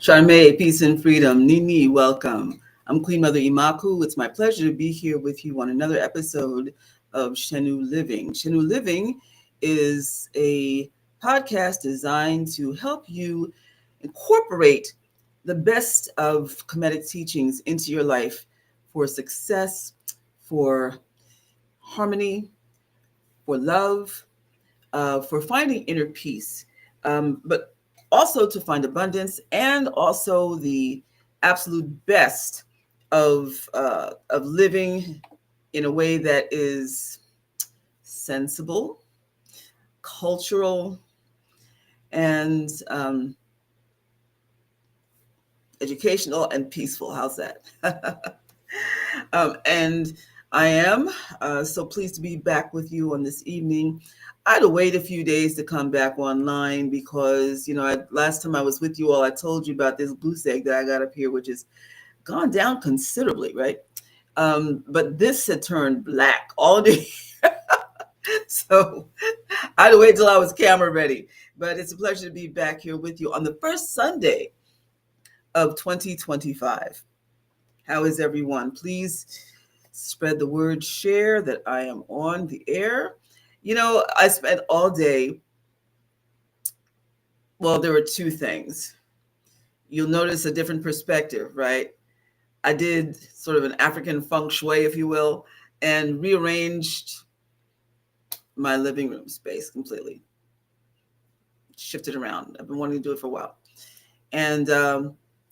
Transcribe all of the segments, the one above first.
Charme, peace and freedom. Nini, welcome. I'm Queen Mother Imaku. It's my pleasure to be here with you on another episode of Shenu Living. Shenu Living is a podcast designed to help you incorporate the best of Kemetic teachings into your life for success, for harmony, for love, for finding inner peace, but also to find abundance and also the absolute best of living in a way that is sensible, cultural, and educational and peaceful. How's that? And I am so pleased to be back with you on this evening. I had to wait a few days to come back online because, last time I was with you all, I told you about this goose egg that I got up here, which has gone down considerably, right? But this had turned black all day. So I had to wait till I was camera ready. But it's a pleasure to be back here with you on the first Sunday of 2025. How is everyone? Please spread the word, share that I am on the air. I spent all day. Well, there were two things. You'll notice a different perspective, right? I did sort of an African feng shui, if you will, and rearranged my living room space completely. Shifted around. I've been wanting to do it for a while. And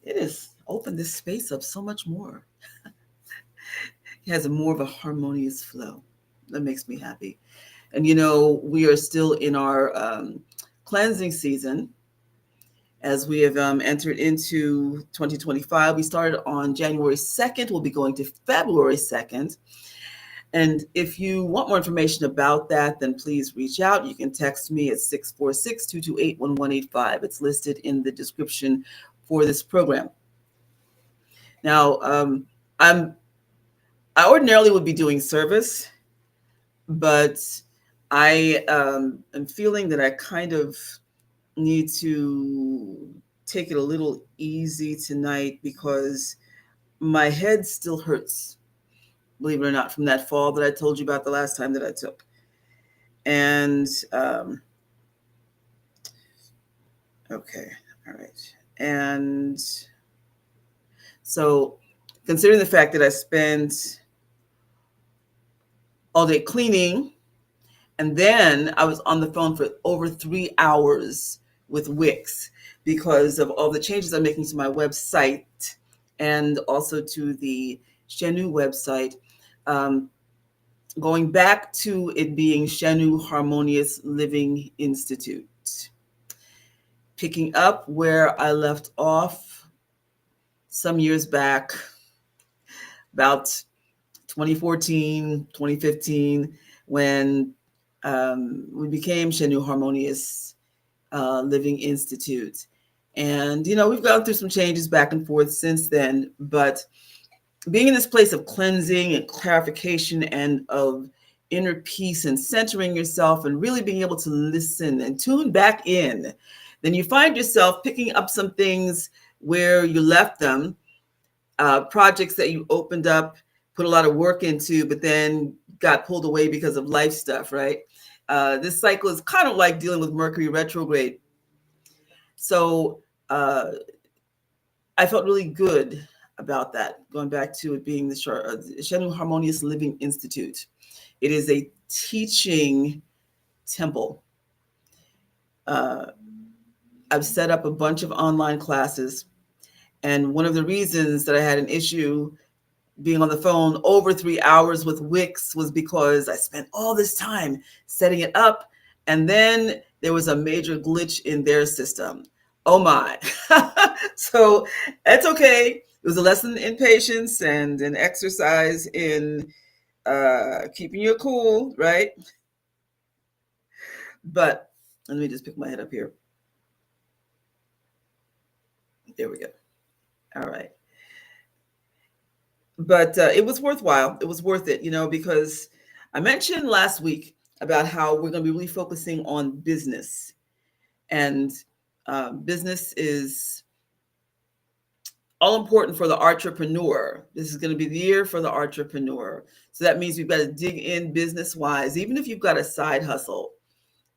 it has opened this space up so much more. It has more of a harmonious flow. That makes me happy. And, we are still in our cleansing season as we have entered into 2025. We started on January 2nd. We'll be going to February 2nd. And if you want more information about that, then please reach out. You can text me at 646-228-1185. It's listed in the description for this program. Now, I ordinarily would be doing service, but I am feeling that I kind of need to take it a little easy tonight because my head still hurts, believe it or not, from that fall that I told you about the last time that I took. And, okay, all right. And so considering the fact that I spent all day cleaning, and then I was on the phone for over 3 hours with Wix because of all the changes I'm making to my website and also to the Shenu website. Going back to it being Shenu Harmonious Living Institute. Picking up where I left off some years back, about 2014, 2015, when we became Shenu Harmonious Living Institute. And, we've gone through some changes back and forth since then, but being in this place of cleansing and clarification and of inner peace and centering yourself and really being able to listen and tune back in, then you find yourself picking up some things where you left them, projects that you opened up, put a lot of work into, but then got pulled away because of life stuff, right? This cycle is kind of like dealing with Mercury retrograde. So I felt really good about that, going back to it being the Shenu Harmonious Living Institute. It is a teaching temple. I've set up a bunch of online classes. And one of the reasons that I had an issue being on the phone over 3 hours with Wix was because I spent all this time setting it up. And then there was a major glitch in their system. Oh my. So that's okay. It was a lesson in patience and an exercise in keeping you cool, right? But let me just pick my head up here. There we go. All right. But it was worthwhile. It was worth it, because I mentioned last week about how we're going to be really focusing on business. And business is all important for the entrepreneur. This is going to be the year for the entrepreneur. So that means we've got to dig in business wise. Even if you've got a side hustle,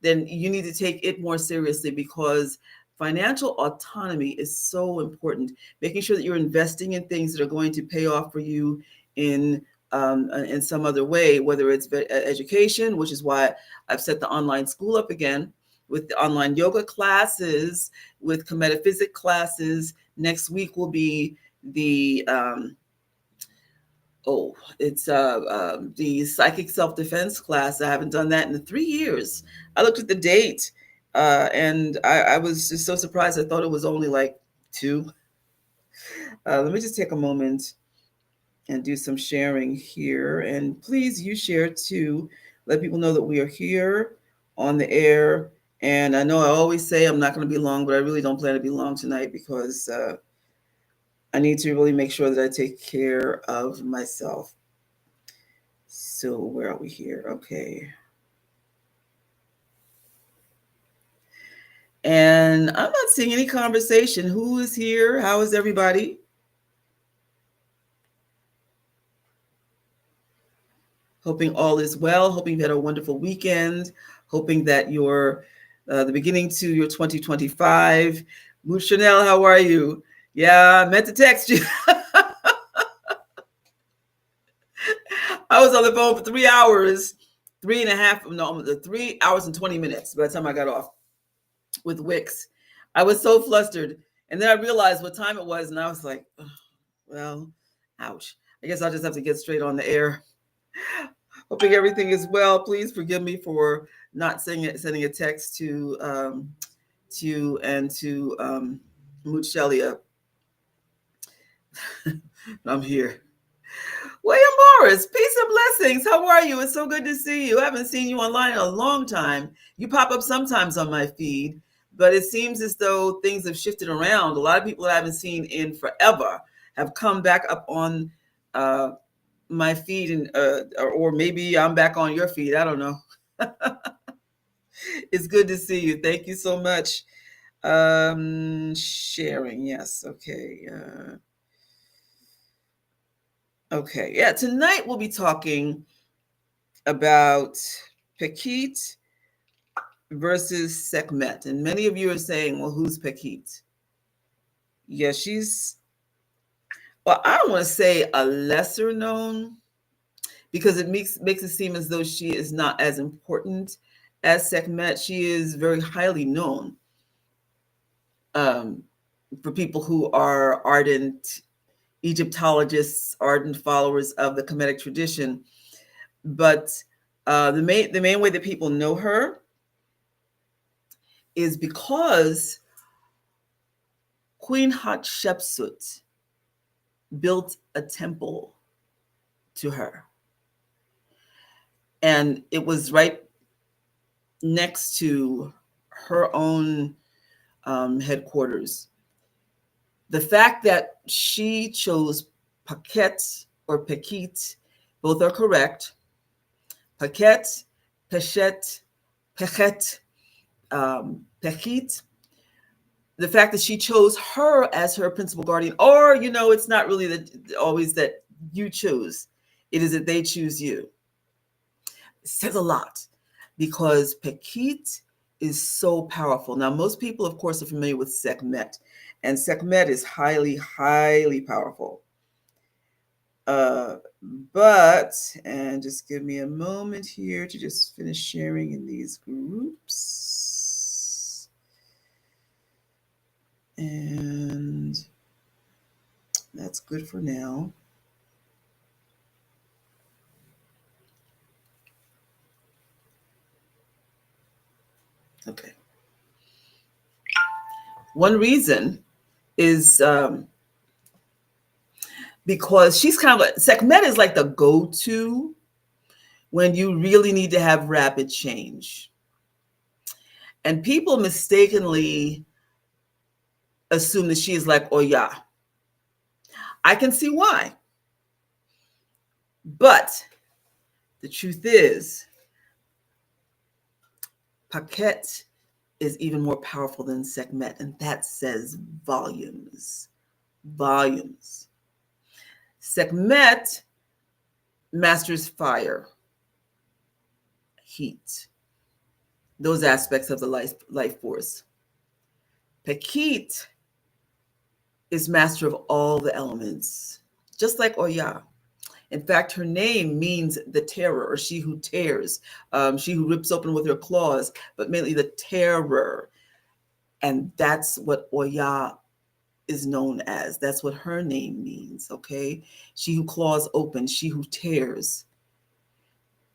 then you need to take it more seriously, because financial autonomy is so important. Making sure that you're investing in things that are going to pay off for you in some other way, whether it's education, which is why I've set the online school up again with the online yoga classes, with metaphysics classes. Next week will be the the psychic self-defense class. I haven't done that in 3 years. I looked at the date, and I was just so surprised. I thought it was only like 2. Let me just take a moment and do some sharing here. And please, you share too. Let people know that we are here on the air. And I know I always say I'm not going to be long, but I really don't plan to be long tonight, because I need to really make sure that I take care of myself. So where are we here? Okay. And I'm not seeing any conversation. Who is here? How is everybody? Hoping all is well. Hoping you've had a wonderful weekend. Hoping that you're the beginning to your 2025. Moot Chanel, how are you? Yeah, I meant to text you. I was on the phone for 3 hours, 3 hours and 20 minutes by the time I got off with Wix. I was so flustered. And then I realized what time it was, and I was like, oh, well, ouch. I guess I'll just have to get straight on the air. Hoping everything is well. Please forgive me for not sending a text to you and to Muchelia. I'm here. William Morris, peace and blessings. How are you? It's so good to see you. I haven't seen you online in a long time. You pop up sometimes on my feed, but it seems as though things have shifted around. A lot of people that I haven't seen in forever have come back up on my feed, and or maybe I'm back on your feed. I don't know. It's good to see you. Thank you so much. Sharing, yes. Okay. Okay. Yeah. Tonight we'll be talking about Pekhit versus Sekhmet. And many of you are saying, well, who's Pekhit? Yeah, well, I don't want to say a lesser known, because it makes it seem as though she is not as important as Sekhmet. She is very highly known for people who are ardent Egyptologists, ardent followers of the Kemetic tradition. But the main way that people know her is because Queen Hatshepsut built a temple to her. And it was right next to her own headquarters. The fact that she chose Pekhit or Pekhit, both are correct. Pekhit, Pekhit, Pekhit, Pekhit. The fact that she chose her as her principal guardian, or, it's not really always that you choose. It is that they choose you. It says a lot, because Pekhit is so powerful. Now, most people, of course, are familiar with Sekhmet, and Sekhmet is highly, highly powerful. And just give me a moment here to just finish sharing in these groups. And that's good for now. Okay. One reason is because she's kind of Sekhmet is like the go-to when you really need to have rapid change. And people mistakenly assume that she is like Oya. I can see why. But the truth is, Pekhit is even more powerful than Sekhmet, and that says volumes. volumes. Sekhmet masters fire, heat, those aspects of the life force. Pekhit is master of all the elements, just like Oya. In fact, her name means the terror, or she who tears, she who rips open with her claws, but mainly the terror. And that's what Oya is known as. That's what her name means, okay? She who claws open, she who tears.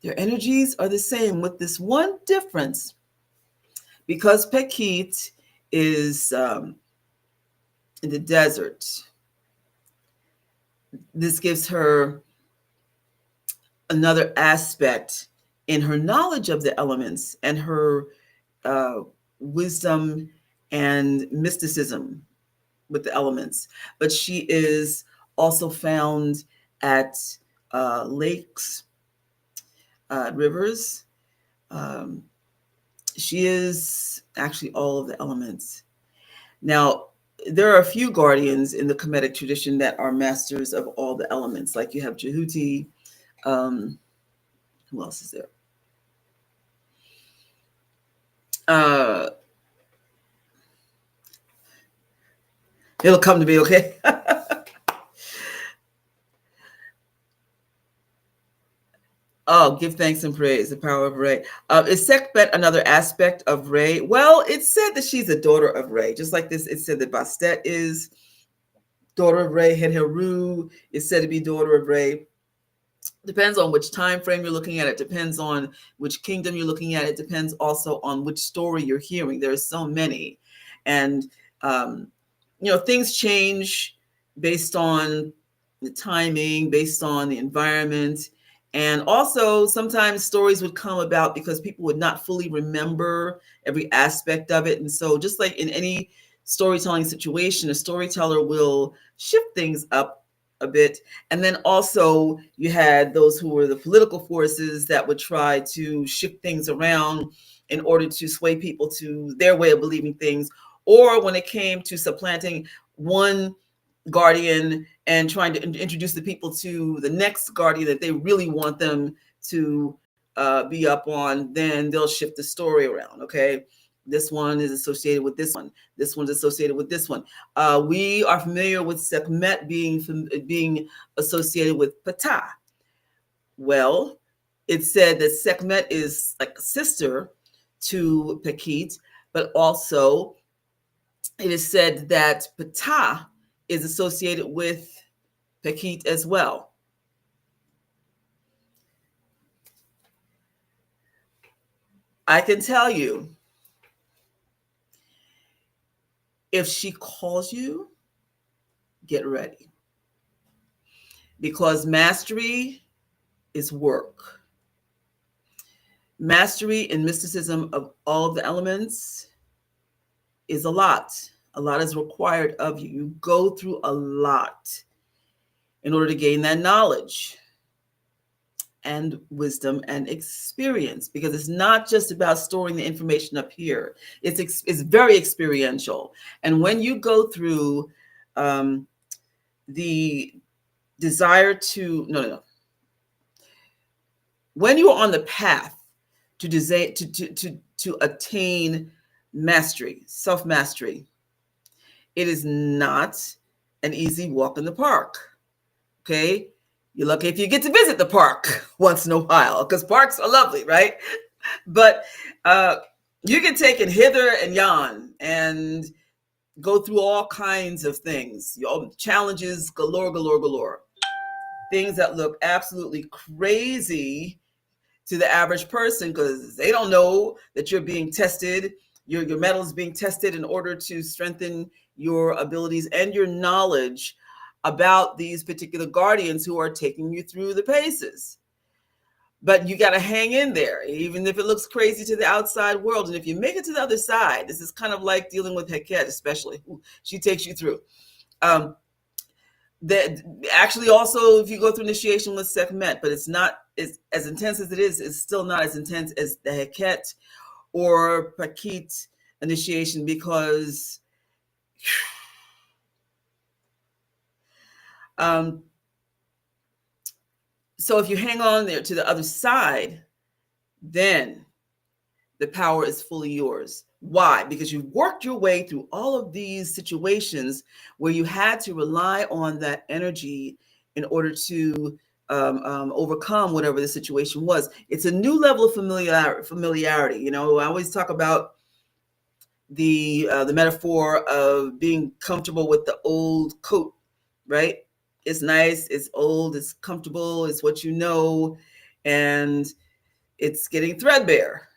Their energies are the same with this one difference. Because Pekhit is in the desert, this gives her another aspect in her knowledge of the elements and her wisdom and mysticism with the elements. But she is also found at lakes, rivers. She is actually all of the elements. Now, there are a few guardians in the Kemetic tradition that are masters of all the elements. Like you have Jehuti. Who else is there? It'll come to me, okay? Oh, give thanks and praise, the power of Re. Is Sekhmet another aspect of Re? Well, it's said that she's a daughter of Re. Just like this, it's said that Bastet is daughter of Re. Heru is said to be daughter of Re. Depends on which time frame you're looking at. It depends on which kingdom you're looking at. It depends also on which story you're hearing. There are so many. And, things change based on the timing, based on the environment. And also sometimes stories would come about because people would not fully remember every aspect of it. And so just like in any storytelling situation, a storyteller will shift things up a bit. And then also you had those who were the political forces that would try to shift things around in order to sway people to their way of believing things. Or when it came to supplanting one guardian and trying to introduce the people to the next guardian that they really want them to be up on, then they'll shift the story around. Okay, this one is associated with this one. This one's associated with this one. We are familiar with Sekhmet being associated with Ptah. Well, it's said that Sekhmet is like a sister to Pekhit, but also it is said that Ptah is associated with Pekhit as well. I can tell you, if she calls you, get ready. Because mastery is work. Mastery and mysticism of all of the elements is a lot. A lot is required of you. You go through a lot in order to gain that knowledge and wisdom and experience, because it's not just about storing the information up here. It's very experiential. And when you go through the desire to, no. When you are on the path to attain mastery, self-mastery, it is not an easy walk in the park. Okay? You're lucky if you get to visit the park once in a while, because parks are lovely, right? But you can take it hither and yon and go through all kinds of things. Challenges galore. Things that look absolutely crazy to the average person because they don't know that you're being tested. Your mettle is being tested in order to strengthen your abilities and your knowledge about these particular guardians who are taking you through the paces. But you got to hang in there, even if it looks crazy to the outside world. And if you make it to the other side, this is kind of like dealing with Pekhit, especially. She takes you through. That actually also, if you go through initiation with Sekhmet, but it's not as intense as it is, it's still not as intense as the Heket or Pekhit initiation, because Um, so if you hang on there to the other side, then the power is fully yours. Why? Because you've worked your way through all of these situations where you had to rely on that energy in order to overcome whatever the situation was. It's a new level of familiarity. You know, I always talk about the metaphor of being comfortable with the old coat, right? It's nice, it's old, it's comfortable, it's what you know, and it's getting threadbare.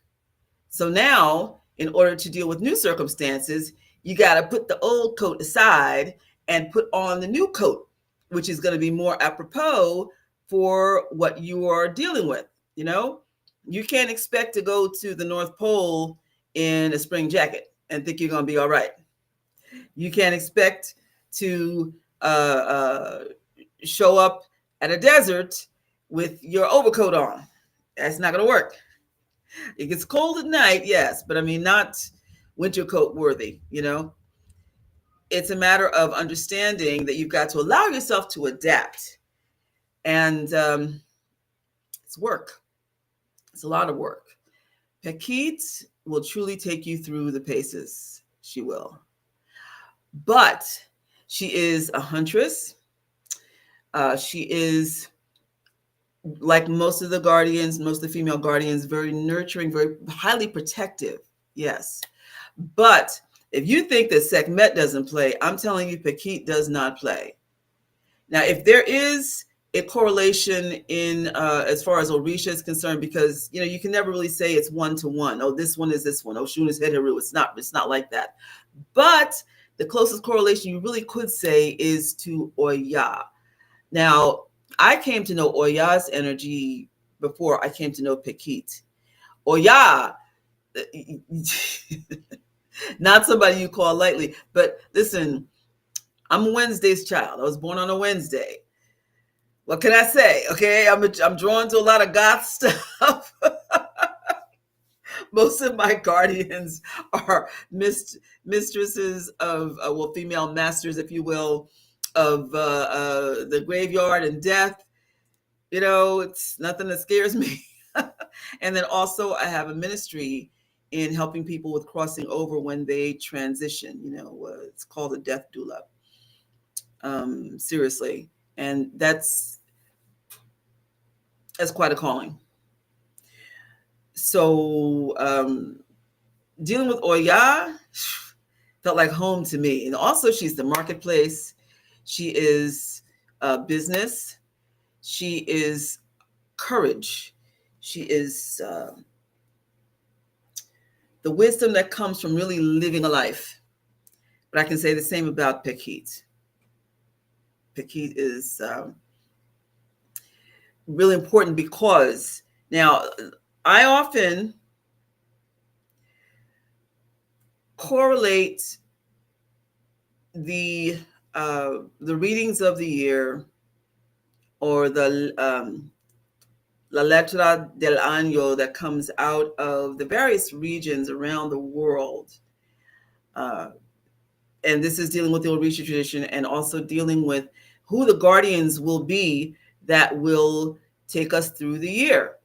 So now, in order to deal with new circumstances, you got to put the old coat aside and put on the new coat, which is going to be more apropos for what you are dealing with. You know, you can't expect to go to the North Pole in a spring jacket and think you're going to be all right. You can't expect to show up at a desert with your overcoat on. That's not going to work. It gets cold at night, yes, but I mean, not winter coat worthy, you know? It's a matter of understanding that you've got to allow yourself to adapt. And it's work, it's a lot of work. Pekhit will truly take you through the paces. She will. But she is a huntress. She is, like most of the guardians, most of the female guardians, very nurturing, very highly protective. Yes. But if you think that Sekhmet doesn't play, I'm telling you, Pekhit does not play. Now, if there is a correlation in as far as Orisha is concerned, because you know you can never really say it's one to one. Oh, this one is this one. Oshun is Heteru. It's not. It's not like that. But the closest correlation you really could say is to Oya. Now, I came to know Oya's energy before I came to know Pekhit. Oya, not somebody you call lightly, but listen, I'm a Wednesday's child. I was born on a Wednesday. What can I say? Okay, I'm drawn to a lot of goth stuff. Most of my guardians are mistresses of, well, female masters, if you will, of the graveyard and death. You know, it's nothing that scares me. And then also I have a ministry in helping people with crossing over when they transition. You know, it's called a death doula. Seriously. And that's quite a calling. So dealing with Oya felt like home to me. And also she's the marketplace. She is business. She is courage. She is the wisdom that comes from really living a life. But I can say the same about Pekhit. Pekhit is really important because now I often correlate the readings of the year or the La Letra del Año that comes out of the various regions around the world. And this is dealing with the Orisha tradition and also dealing with who the guardians will be that will take us through the year.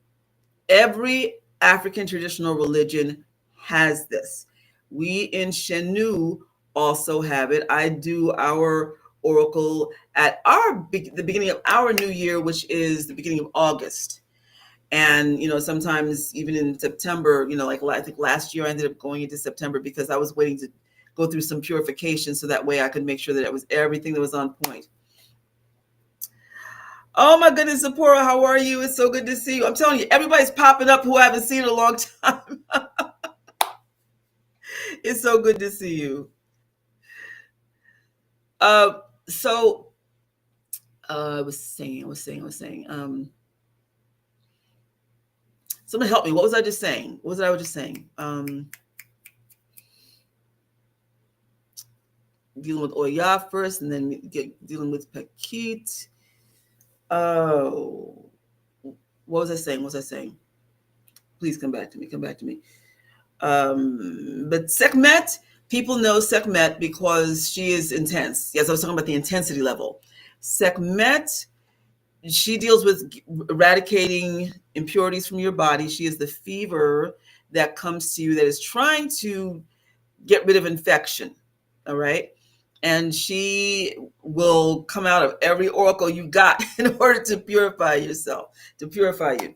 Every African traditional religion has this. We in Shenu also have it. I do our oracle at the beginning of our new year, which is the beginning of August. And, you know, sometimes even in September, you know, like I think last year I ended up going into September because I was waiting to go through some purification so that way I could make sure that it was everything that was on point. Oh my goodness, Zipporah, how are you? It's so good to see you. I'm telling you, everybody's popping up who I haven't seen in a long time. It's so good to see you. So I was saying. Somebody help me. What was I just saying? What was I just saying? Dealing with Oya first, and then dealing with Pekhit. Oh, what was I saying? Please come back to me. But Sekhmet People know Sekhmet because she is intense. Yes, I was talking about the intensity level. Sekhmet, she deals with eradicating impurities from your body. She is the fever that comes to you that is trying to get rid of infection. All right. And she will come out of every oracle you got in order to purify yourself, to purify you.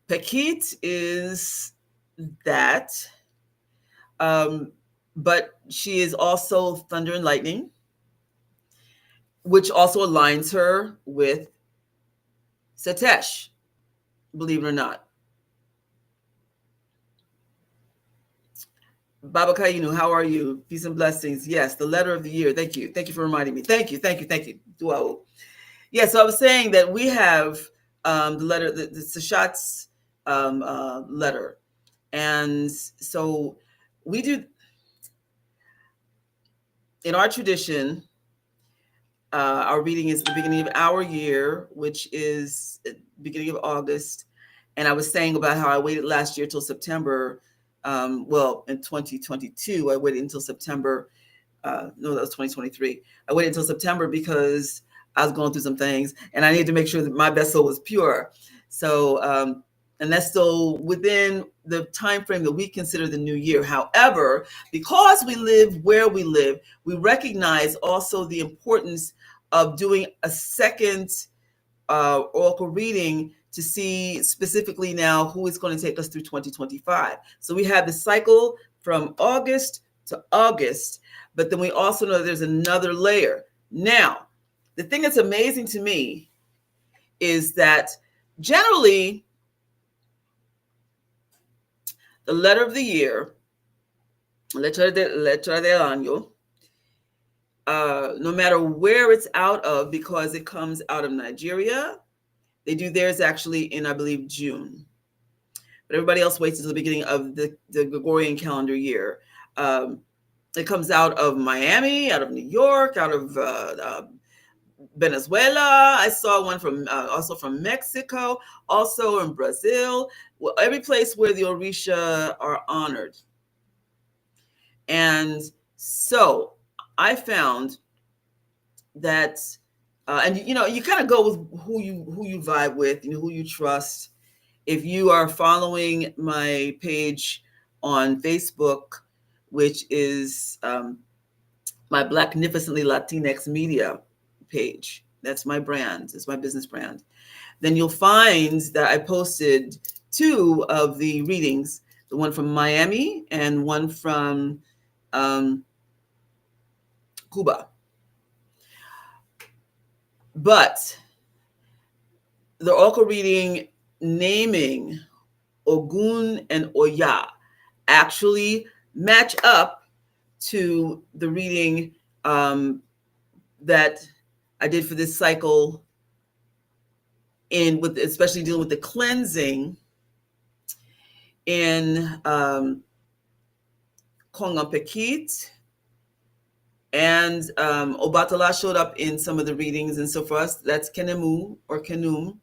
Pekhit is that, but she is also thunder and lightning, which also aligns her with Satesh, believe it or not. Baba Kayinu, how are you? Peace and blessings. Yes, the letter of the year. Thank you. Thank you for reminding me. Thank you. Duao. Yeah, so I was saying that we have the letter, the Sashat's letter. And so we do, in our tradition, our reading is the beginning of our year, which is the beginning of August. And I was saying about how I waited last year till September. Well, in 2022, I waited until September. No, that was 2023. I waited until September because I was going through some things and I needed to make sure that my vessel was pure. So, and that's still within the time frame that we consider the new year. However, because we live where we live, we recognize also the importance of doing a second oracle reading to see specifically now who is going to take us through 2025. So we have the cycle from August to August, but then we also know there's another layer. Now, the thing that's amazing to me is that generally the letter of the year, letra del año, no matter where it's out of, because it comes out of Nigeria, they do theirs actually in, I believe, June. But everybody else waits until the beginning of the Gregorian calendar year. It comes out of Miami, out of New York, out of Venezuela. I saw one from also from Mexico, also in Brazil. Well, every place where the Orisha are honored. And so I found that, and you know, you kind of go with who you vibe with, you know, who you trust. If you are following my page on Facebook, which is my Blacknificently Latinx Media page, that's my brand, it's my business brand, then you'll find that I posted 2 of the readings, the one from Miami and one from Cuba. But the oracle reading naming Ogun and Oya actually match up to the reading that I did for this cycle, with especially dealing with the cleansing in Kongan Pekhit, and Obatala showed up in some of the readings, and so for us that's Kenemu or Kenum,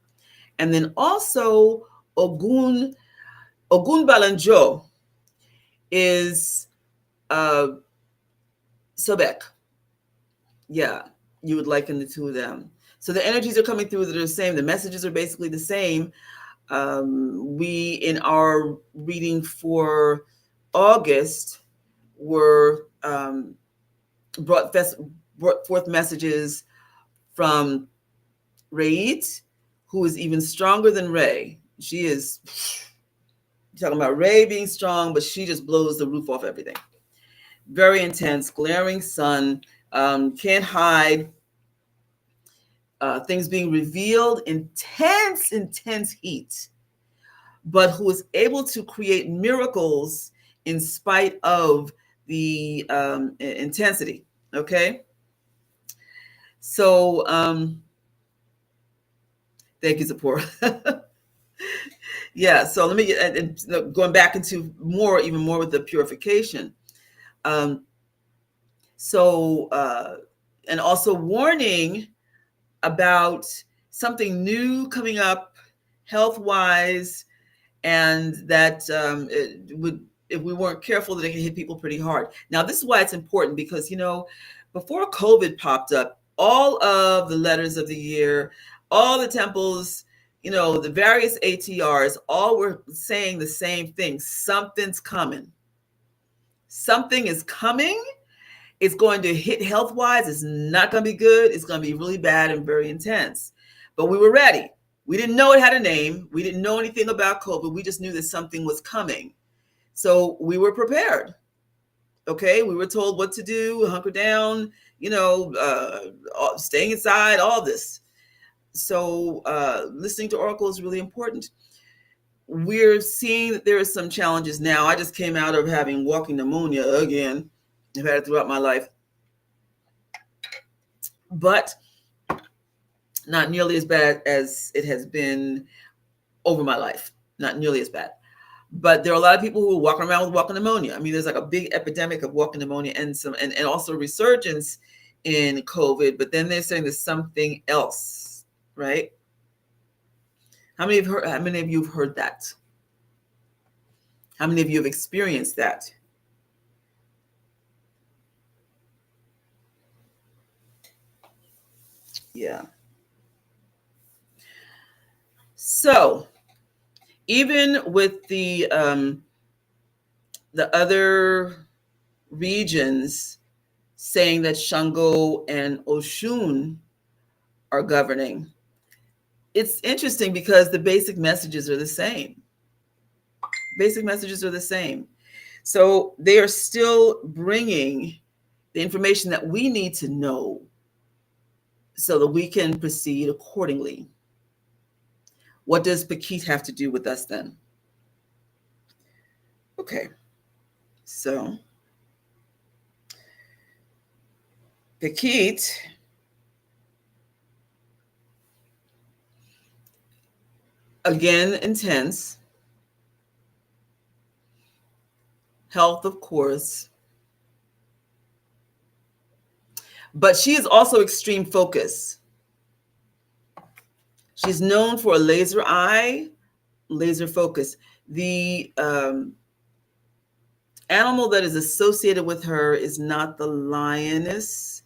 and then also Ogun Balanjo is Sobek. Yeah, you would liken the 2 of them. So the energies are coming through that are the same. The messages are basically the same. We, in our reading for August, were brought forth messages from Rayit, who is even stronger than Ray. She is, you're talking about Ray being strong, but she just blows the roof off everything. Very intense, glaring sun, can't hide, things being revealed, intense heat, but who is able to create miracles in spite of the intensity. Okay. So, thank you, Zipporah. Yeah. So let me get, and going back into even more with the purification. So, and also warning about something new coming up health-wise, and that it would if we weren't careful, that it can hit people pretty hard. Now, this is why it's important, because, before COVID popped up, all of the letters of the year, all the temples, the various ATRs, all were saying the same thing. Something's coming. Something is coming. It's going to hit health-wise. It's not going to be good. It's going to be really bad and very intense. But we were ready. We didn't know it had a name. We didn't know anything about COVID. We just knew that something was coming. So we were prepared. Okay, we were told what to do, hunker down, staying inside, all this. So listening to Oracle is really important. We're seeing that there are some challenges now. I just came out of having walking pneumonia again. I've had it throughout my life, but not nearly as bad as it has been over my life. Not nearly as bad. But there are a lot of people who are walking around with walking pneumonia. I mean, there's like a big epidemic of walking pneumonia and also resurgence in COVID. But then they're saying there's something else, right? How many of you have heard that? How many of you have experienced that? Yeah. So even with the other regions saying that Shango and Oshun are governing, it's interesting because the basic messages are the same. Basic messages are the same. So they are still bringing the information that we need to know so that we can proceed accordingly. What does Pekhit have to do with us then? Okay, so Pekhit again, intense. Health, of course. But she is also extreme focus. She's known for a laser eye, laser focus. The animal that is associated with her is not the lioness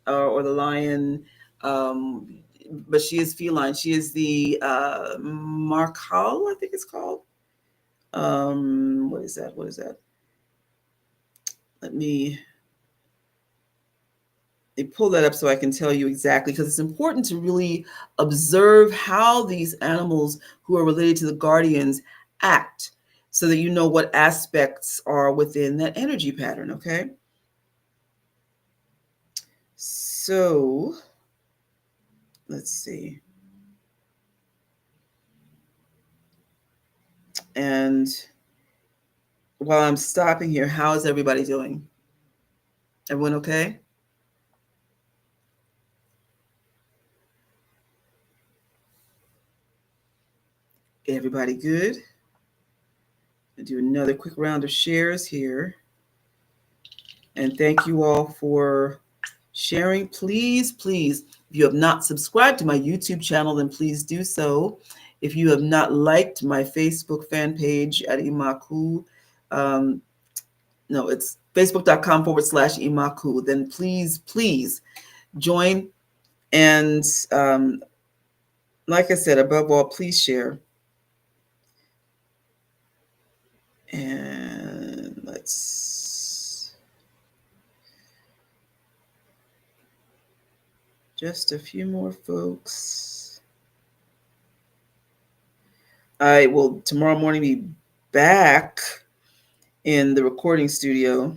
or the lion, but she is feline. She is the markhal, I think it's called. What is that? Let me pull that up so I can tell you exactly, because it's important to really observe how these animals who are related to the guardians act so that you know what aspects are within that energy pattern, okay? So let's see. And while I'm stopping here, how is everybody doing? Everyone okay? Everybody good? I'll do another quick round of shares here. And thank you all for sharing. Please, please, if you have not subscribed to my YouTube channel, then please do so. If you have not liked my Facebook fan page at Imaku, it's facebook.com/Imaku, then please, please join. And like I said, above all, please share. And let's just a few more folks. I will tomorrow morning be back in the recording studio.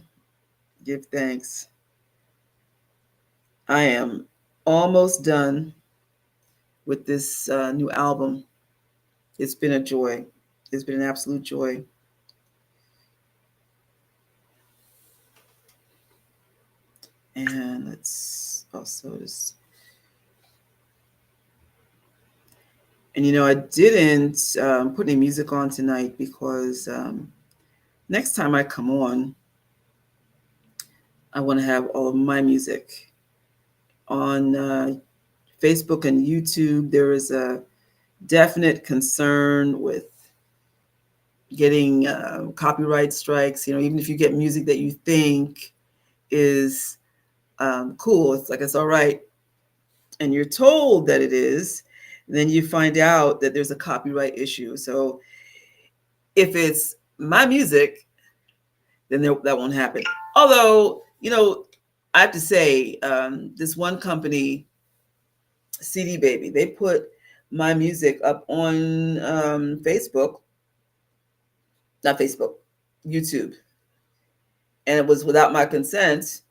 Give thanks. I am almost done with this new album. It's been a joy. It's been an absolute joy. And let's also just... And I didn't put any music on tonight because next time I come on, I want to have all of my music on Facebook and YouTube. There is a definite concern with getting copyright strikes. Even if you get music that you think is cool, it's like it's all right, and you're told that it is, and then you find out that there's a copyright issue. So if it's my music, then that won't happen. Although, I have to say, this one company, CD Baby, they put my music up on Facebook, not Facebook, YouTube, and it was without my consent.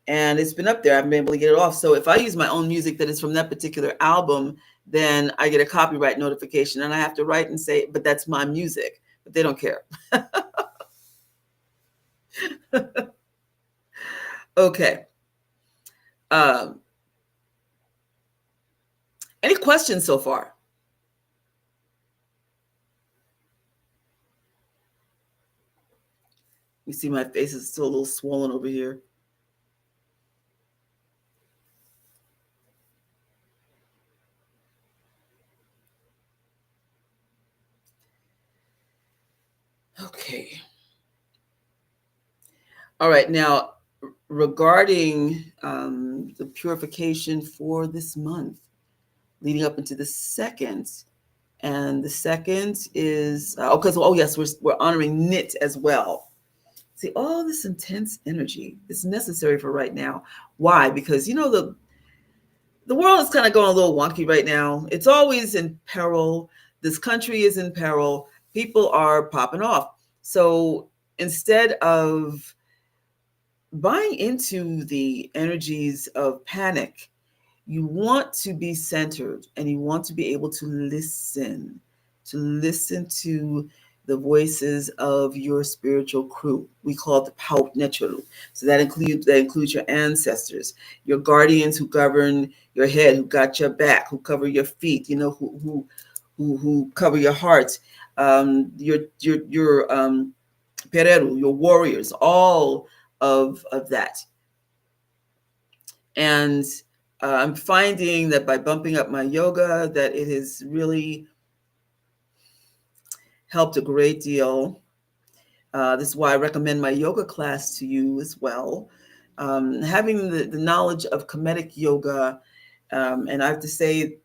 And it's been up there. I haven't been able to get it off. So if I use my own music that is from that particular album, then I get a copyright notification, and I have to write and say, but that's my music. But they don't care. Okay. Any questions so far? You see my face is still a little swollen over here. Okay. All right. Now, regarding the purification for this month, leading up into the second, and the second is yes, we're honoring knit as well. See, all this intense energy is necessary for right now. Why? Because the world is kind of going a little wonky right now. It's always in peril. This country is in peril. People are popping off. So instead of buying into the energies of panic, you want to be centered, and you want to be able to listen to the voices of your spiritual crew. We call it the Paut Necharu. So that includes your ancestors, your guardians who govern your head, who got your back, who cover your feet, who cover your heart, your pereru, your warriors, all of that. And I'm finding that by bumping up my yoga, that it has really helped a great deal. This is why I recommend my yoga class to you as well. Having the knowledge of Kemetic yoga, and I have to say,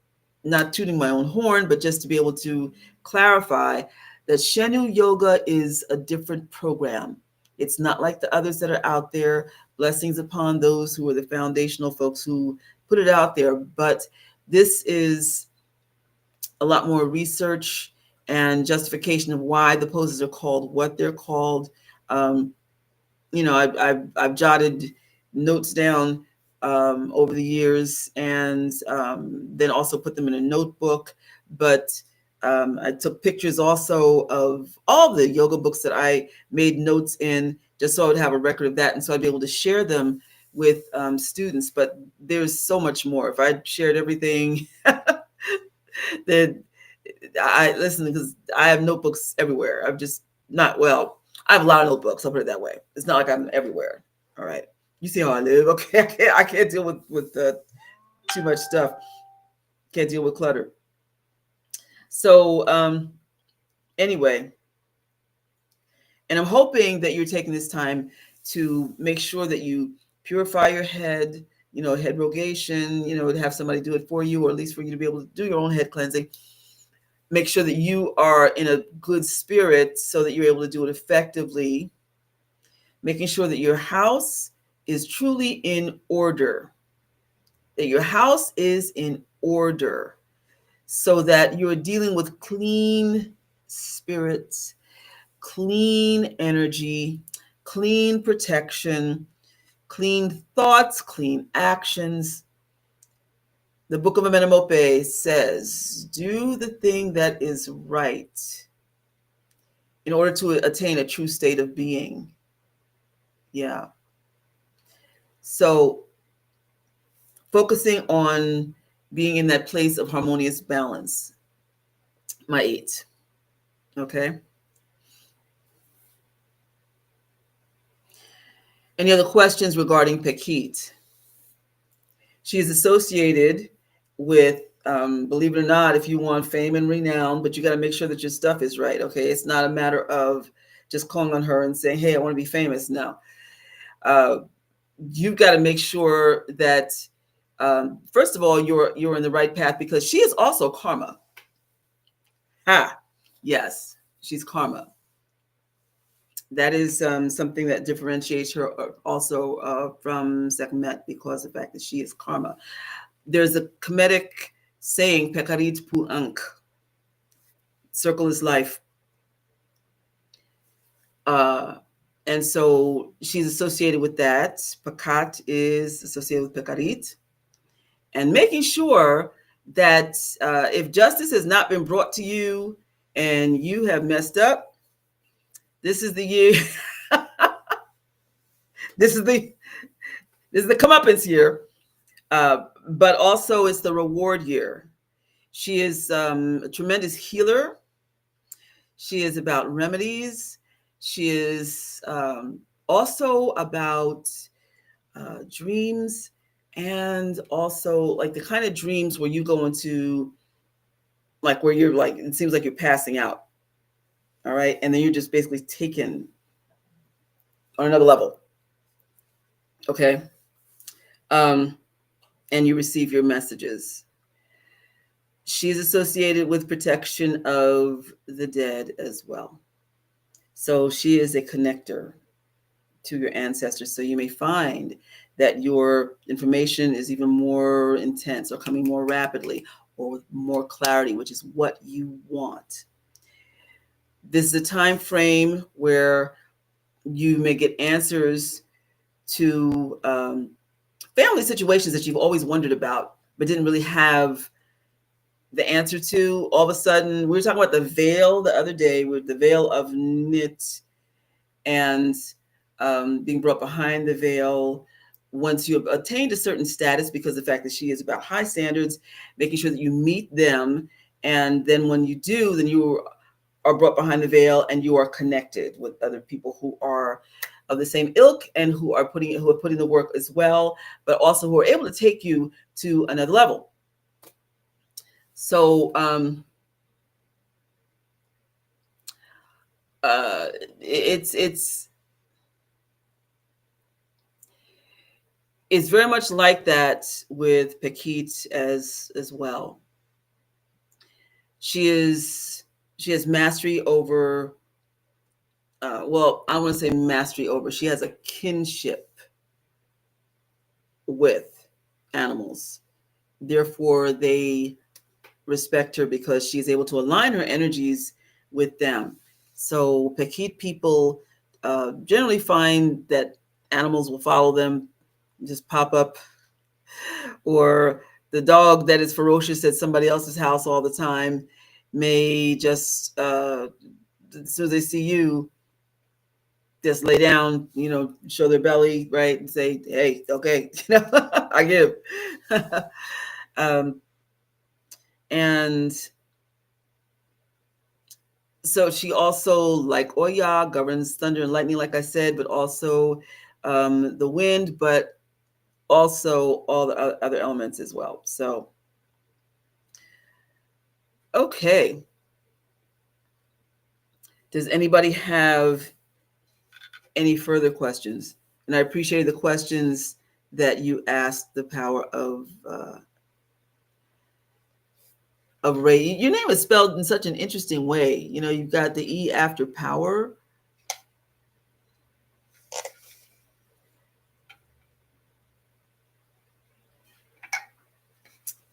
not tooting my own horn, but just to be able to clarify that Shenu yoga is a different program. It's not like the others that are out there. Blessings upon those who are the foundational folks who put it out there. But this is a lot more research and justification of why the poses are called what they're called. I've jotted notes down over the years, and then also put them in a notebook. But I took pictures also of all the yoga books that I made notes in, just so I would have a record of that, and so I'd be able to share them with students. But there's so much more. If I shared everything, then because I have notebooks everywhere. I'm just not well. I have a lot of notebooks. I'll put it that way. It's not like I'm everywhere. All right. You see how I live. Okay. I can't deal with too much stuff. Can't deal with clutter. So anyway, and I'm hoping that you're taking this time to make sure that you purify your head, head rogation, to have somebody do it for you, or at least for you to be able to do your own head cleansing. Make sure that you are in a good spirit so that you're able to do it effectively. Making sure that your house is truly in order. That your house is in order so that you're dealing with clean spirits, clean energy, clean protection, clean thoughts, clean actions. The Book of Amenemope says, do the thing that is right in order to attain a true state of being. Yeah. So focusing on being in that place of harmonious balance. My 8. Okay. Any other questions regarding Pekhit? She is associated with Believe it or not, if you want fame and renown, but you got to make sure that your stuff is right. Okay, it's not a matter of just calling on her and saying, "Hey, I want to be famous." No, uh, you've got to make sure that first of all you're in the right path, because she is also karma. Ah, yes, she's karma. That is something that differentiates her also from Sekhmet, because of the fact that she is karma. There's a Kemetic saying, Pekarit pu Ankh, circle is life. Uh, and so she's associated with that. Pekat is associated with Pekarit. And making sure that if justice has not been brought to you and you have messed up, this is the year. this is the comeuppance year, but also it's the reward year. She is a tremendous healer. She is about remedies. She is also about dreams, and also like the kind of dreams where you go into, like where you're like, it seems like you're passing out. All right. And then you're just basically taken on another level. Okay. And you receive your messages. She's associated with protection of the dead as well. So she is a connector to your ancestors. So you may find that your information is even more intense or coming more rapidly or with more clarity, which is what you want. This is a time frame where you may get answers to family situations that you've always wondered about, but didn't really have the answer to. All of a sudden, we were talking about the veil the other day, with the veil of Nit, and being brought behind the veil. Once you have attained a certain status, because of the fact that she is about high standards, making sure that you meet them. And then when you do, then you are brought behind the veil and you are connected with other people who are of the same ilk and who are putting the work as well, but also who are able to take you to another level. So it's very much like that with Pekhit as well. She has mastery over. Well, I want to say mastery over. She has a kinship with animals. Therefore, they respect her because she's able to align her energies with them. So Pekhit people generally find that animals will follow them, just pop up, or the dog that is ferocious at somebody else's house all the time may just, as soon as they see you, just lay down, show their belly, right, and say, "Hey, okay, I give." And so she also, like Oya, governs thunder and lightning, like I said, but also the wind, but also all the other elements as well. So, okay. Does anybody have any further questions? And I appreciate the questions that you asked the power of Ray. Your name is spelled in such an interesting way. You've got the E after power.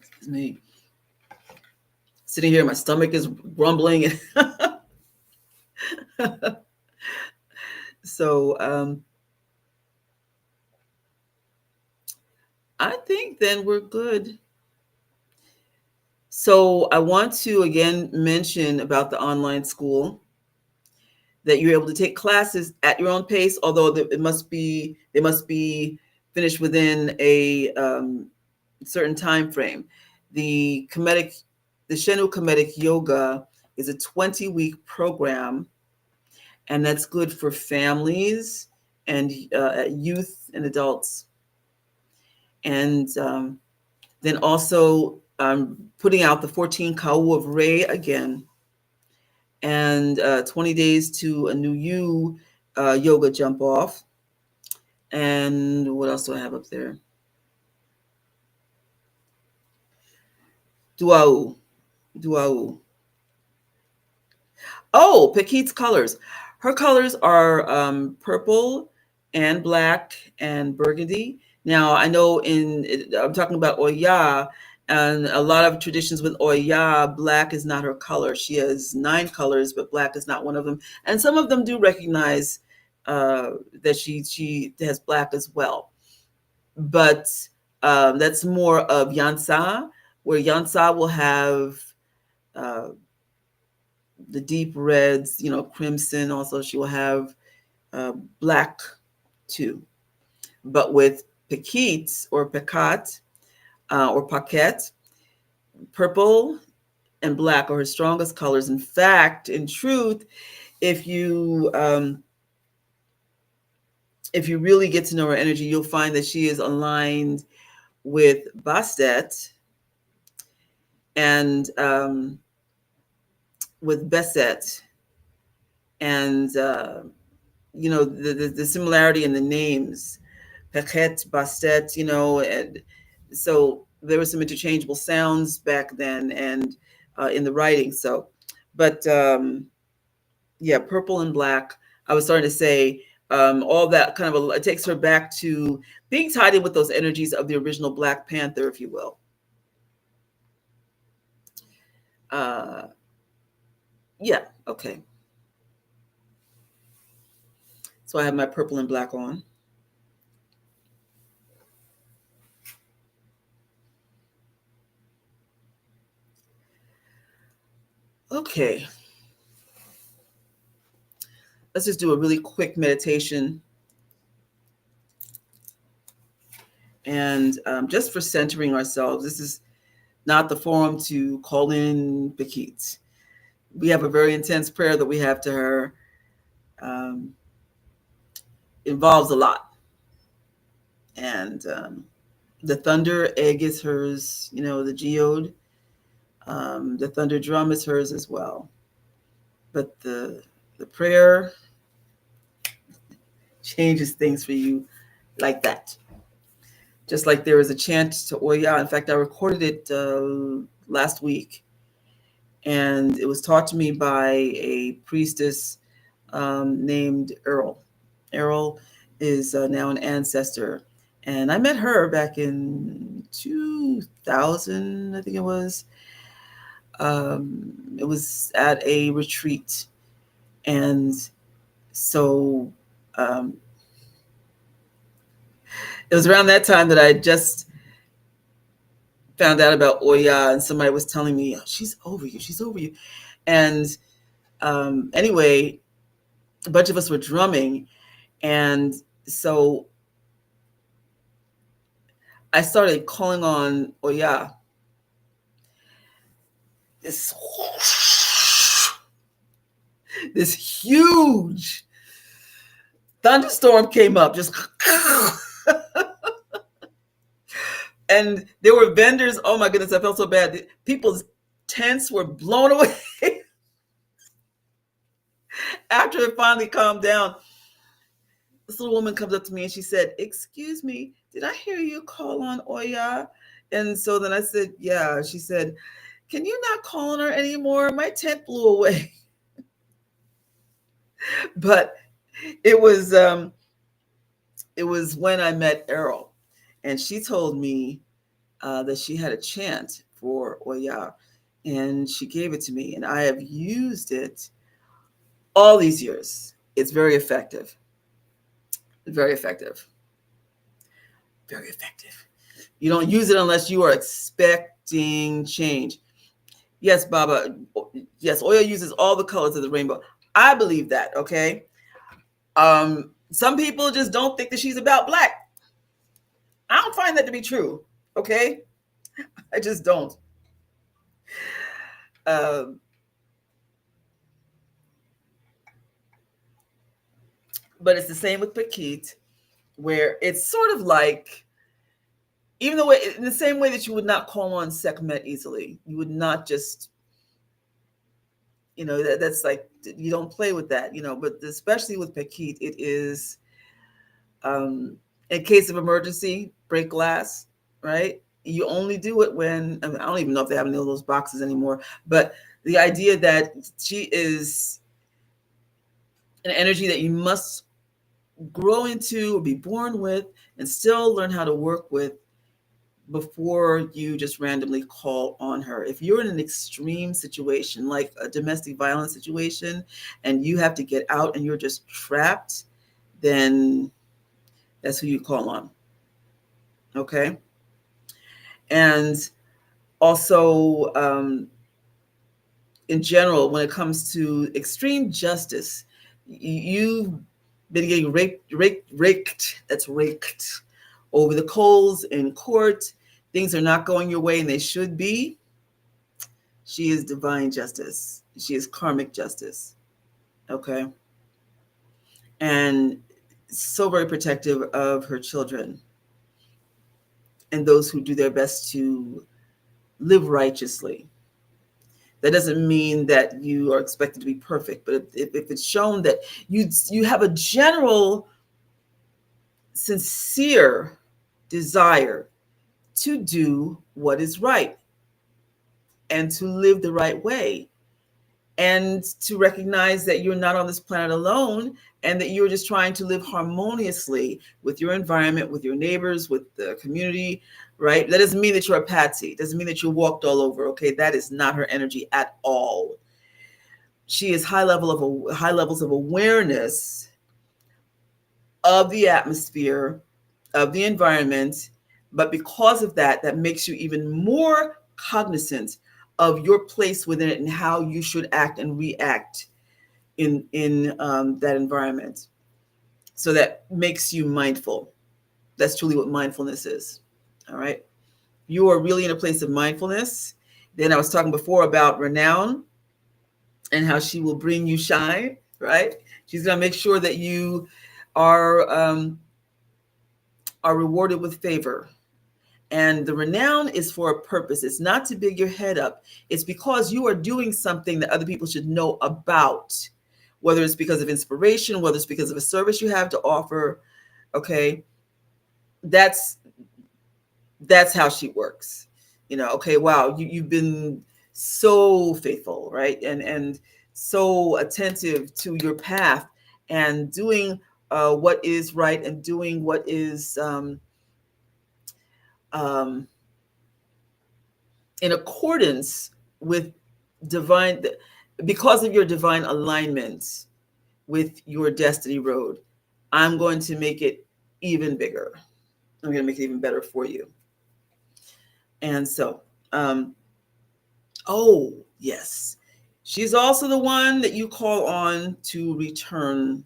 Excuse me. Sitting here, my stomach is rumbling. So I think then we're good. So I want to again mention about the online school, that you're able to take classes at your own pace, although they must be finished within a certain time frame. The Shenu Kemetic Yoga is a 20-week program, and that's good for families and youth and adults. And then also I'm putting out the 14 Kau of Re again, and 20 days to a new you yoga jump off. And what else do I have up there? Duau. Duau. Oh, Pekhit's colors. Her colors are purple and black and burgundy. Now, I know I'm talking about Oya, and a lot of traditions with Oya, black is not her color. She has 9 colors, but black is not one of them. And some of them do recognize that she has black as well. But that's more of Yansa, where Yansa will have uh, the deep reds, crimson. Also, she will have black too. But with Pekhit or Pekat or Paquette, purple and black are her strongest colors. In fact, in truth, if you really get to know her energy, you'll find that she is aligned with Bastet and with Beset, and the similarity in the names, Pekhit, Bastet, and so there were some interchangeable sounds back then, and in the writing. So, but yeah, purple and black. I was starting to say all that kind of it takes her back to being tied in with those energies of the original Black Panther, if you will. Yeah, okay. So I have my purple and black on. Okay. Let's just do a really quick meditation. And just for centering ourselves, this is not the forum to call in Pekhit. We have a very intense prayer that we have to her. Involves a lot. And the thunder egg is hers, the geode. The thunder drum is hers as well. But the prayer changes things for you like that. Just like there is a chant to Oya. In fact, I recorded it last week, and it was taught to me by a priestess named Earl. Earl is now an ancestor, and I met her back in 2000, I think it was. It was at a retreat, and so it was around that time that I just found out about Oya, and somebody was telling me, oh, she's over you. And anyway, a bunch of us were drumming, and so I started calling on Oya. This huge thunderstorm came up, just and there were vendors. Oh my goodness, I felt so bad. People's tents were blown away. After it finally calmed down, this little woman comes up to me and she said, "Excuse me, did I hear you call on Oya?" And so then I said, "Yeah." She said, "Can you not call on her anymore? My tent blew away." But it was when I met Errol, and she told me that she had a chant for Oya, and she gave it to me, and I have used it all these years. It's very effective. Very effective. Very effective. You don't use it unless you are expecting change. Yes, Baba. Yes, Oya uses all the colors of the rainbow. I believe that, okay? Some people just don't think that she's about black. I don't find that to be true, okay? I just don't. But it's the same with Pekhit, where it's sort of like, even the way, in the same way that you would not call on Sekhmet easily, you would not just, that's like, you don't play with that, but especially with Pekhit, it is, in case of emergency, break glass, right? You only do it when, I don't even know if they have any of those boxes anymore, but the idea that she is an energy that you must grow into or be born with and still learn how to work with before you just randomly call on her. If you're in an extreme situation, like a domestic violence situation, and you have to get out and you're just trapped, then that's who you call on. Okay. And also, in general, when it comes to extreme justice, you've been getting raked, that's raked over the coals in court. Things are not going your way and they should be. She is divine justice. She is karmic justice. Okay. And so very protective of her children and those who do their best to live righteously. That doesn't mean that you are expected to be perfect, but if it's shown that you have a general, sincere desire to do what is right and to live the right way, and to recognize that you're not on this planet alone, and that you're just trying to live harmoniously with your environment, with your neighbors, with the community, right? That doesn't mean that you're a patsy. It doesn't mean that you walked all over. Okay, that is not her energy at all. She is high levels of awareness of the atmosphere, of the environment, but because of that, that makes you even more cognizant of your place within it and how you should act and react in that environment. So that makes you mindful. That's truly what mindfulness is. All right. You are really in a place of mindfulness. Then I was talking before about renown and how she will bring you shine, right? She's going to make sure that you are rewarded with favor. And the renown is for a purpose. It's not to big your head up. It's because you are doing something that other people should know about, whether it's because of inspiration, whether it's because of a service you have to offer. Okay. That's how she works. Okay, wow, you've been so faithful, right? And so attentive to your path and doing what is right and doing what is in accordance with divine, because of your divine alignment with your destiny road. I'm going to make it even bigger. I'm going to make it even better for you. And so, oh, yes, she's also the one that you call on to return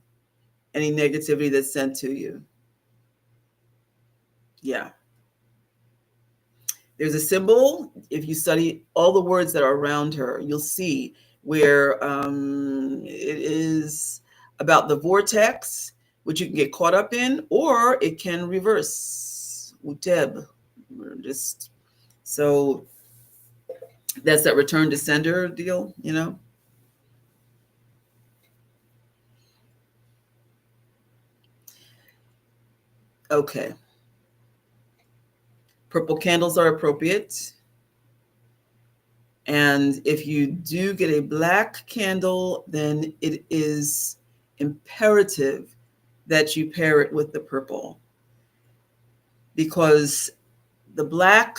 any negativity that's sent to you. Yeah. There's a symbol. If you study all the words that are around her, you'll see where it is about the vortex, which you can get caught up in, or it can reverse. Uteb. Just so that's that return to sender deal, Okay. Purple candles are appropriate. And if you do get a black candle, then it is imperative that you pair it with the purple, because the black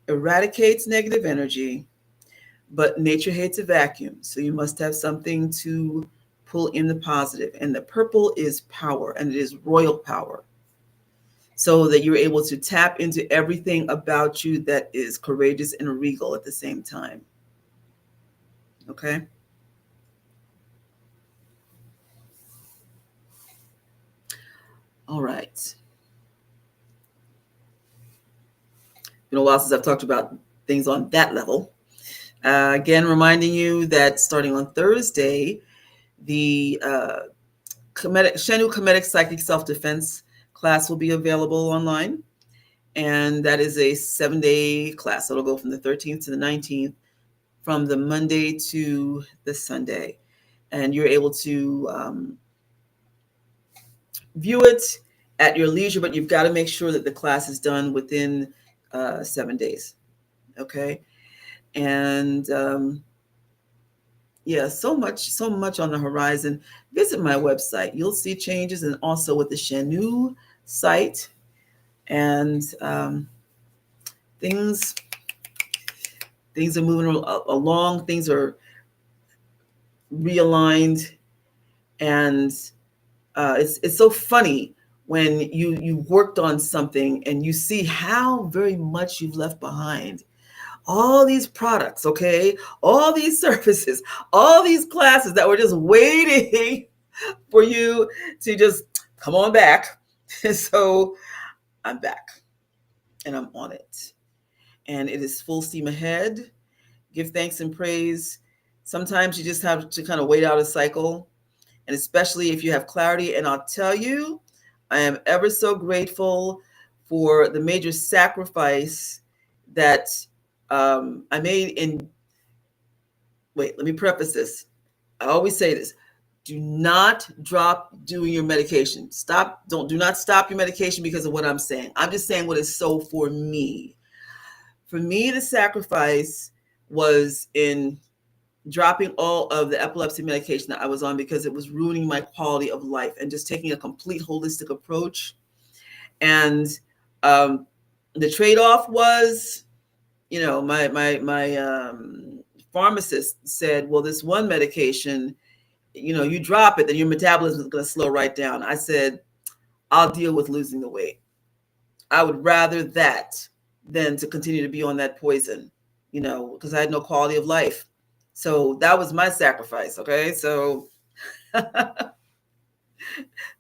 eradicates negative energy, but nature hates a vacuum. So you must have something to pull in the positive. And the purple is power, and it is royal power, so that you're able to tap into everything about you that is courageous and regal at the same time. Okay? All right. It's been a while since I've talked about things on that level. Again, reminding you that starting on Thursday, the Shenu Kemetic Psychic Self-Defense class will be available online. And that is a 7-day class. So it'll go from the 13th to the 19th, from the Monday to the Sunday. And you're able to view it at your leisure, but you've got to make sure that the class is done within 7 days. Okay. And yeah, so much on the horizon. Visit my website. You'll see changes, and also with the Shenu site, and things are moving along. Things are realigned, and it's so funny when you worked on something and you see how very much you've left behind. All these products, okay, all these services, all these classes that were just waiting for you to just come on back. So I'm back, and I'm on it, and it is full steam ahead. Give thanks and praise. Sometimes you just have to kind of wait out a cycle, and especially if you have clarity. And I'll tell you, I am ever so grateful for the major sacrifice that I made in. Wait, let me preface this. I always say this: do not drop doing your medication. Do not stop your medication because of what I'm saying. I'm just saying what is so for me. For me, the sacrifice was in dropping all of the epilepsy medication that I was on because it was ruining my quality of life, and just taking a complete holistic approach. And the trade-off was, my pharmacist said, well, this one medication, you drop it, then your metabolism is going to slow right down. I said, I'll deal with losing the weight. I would rather that than to continue to be on that poison, because I had no quality of life. So that was my sacrifice. Okay. So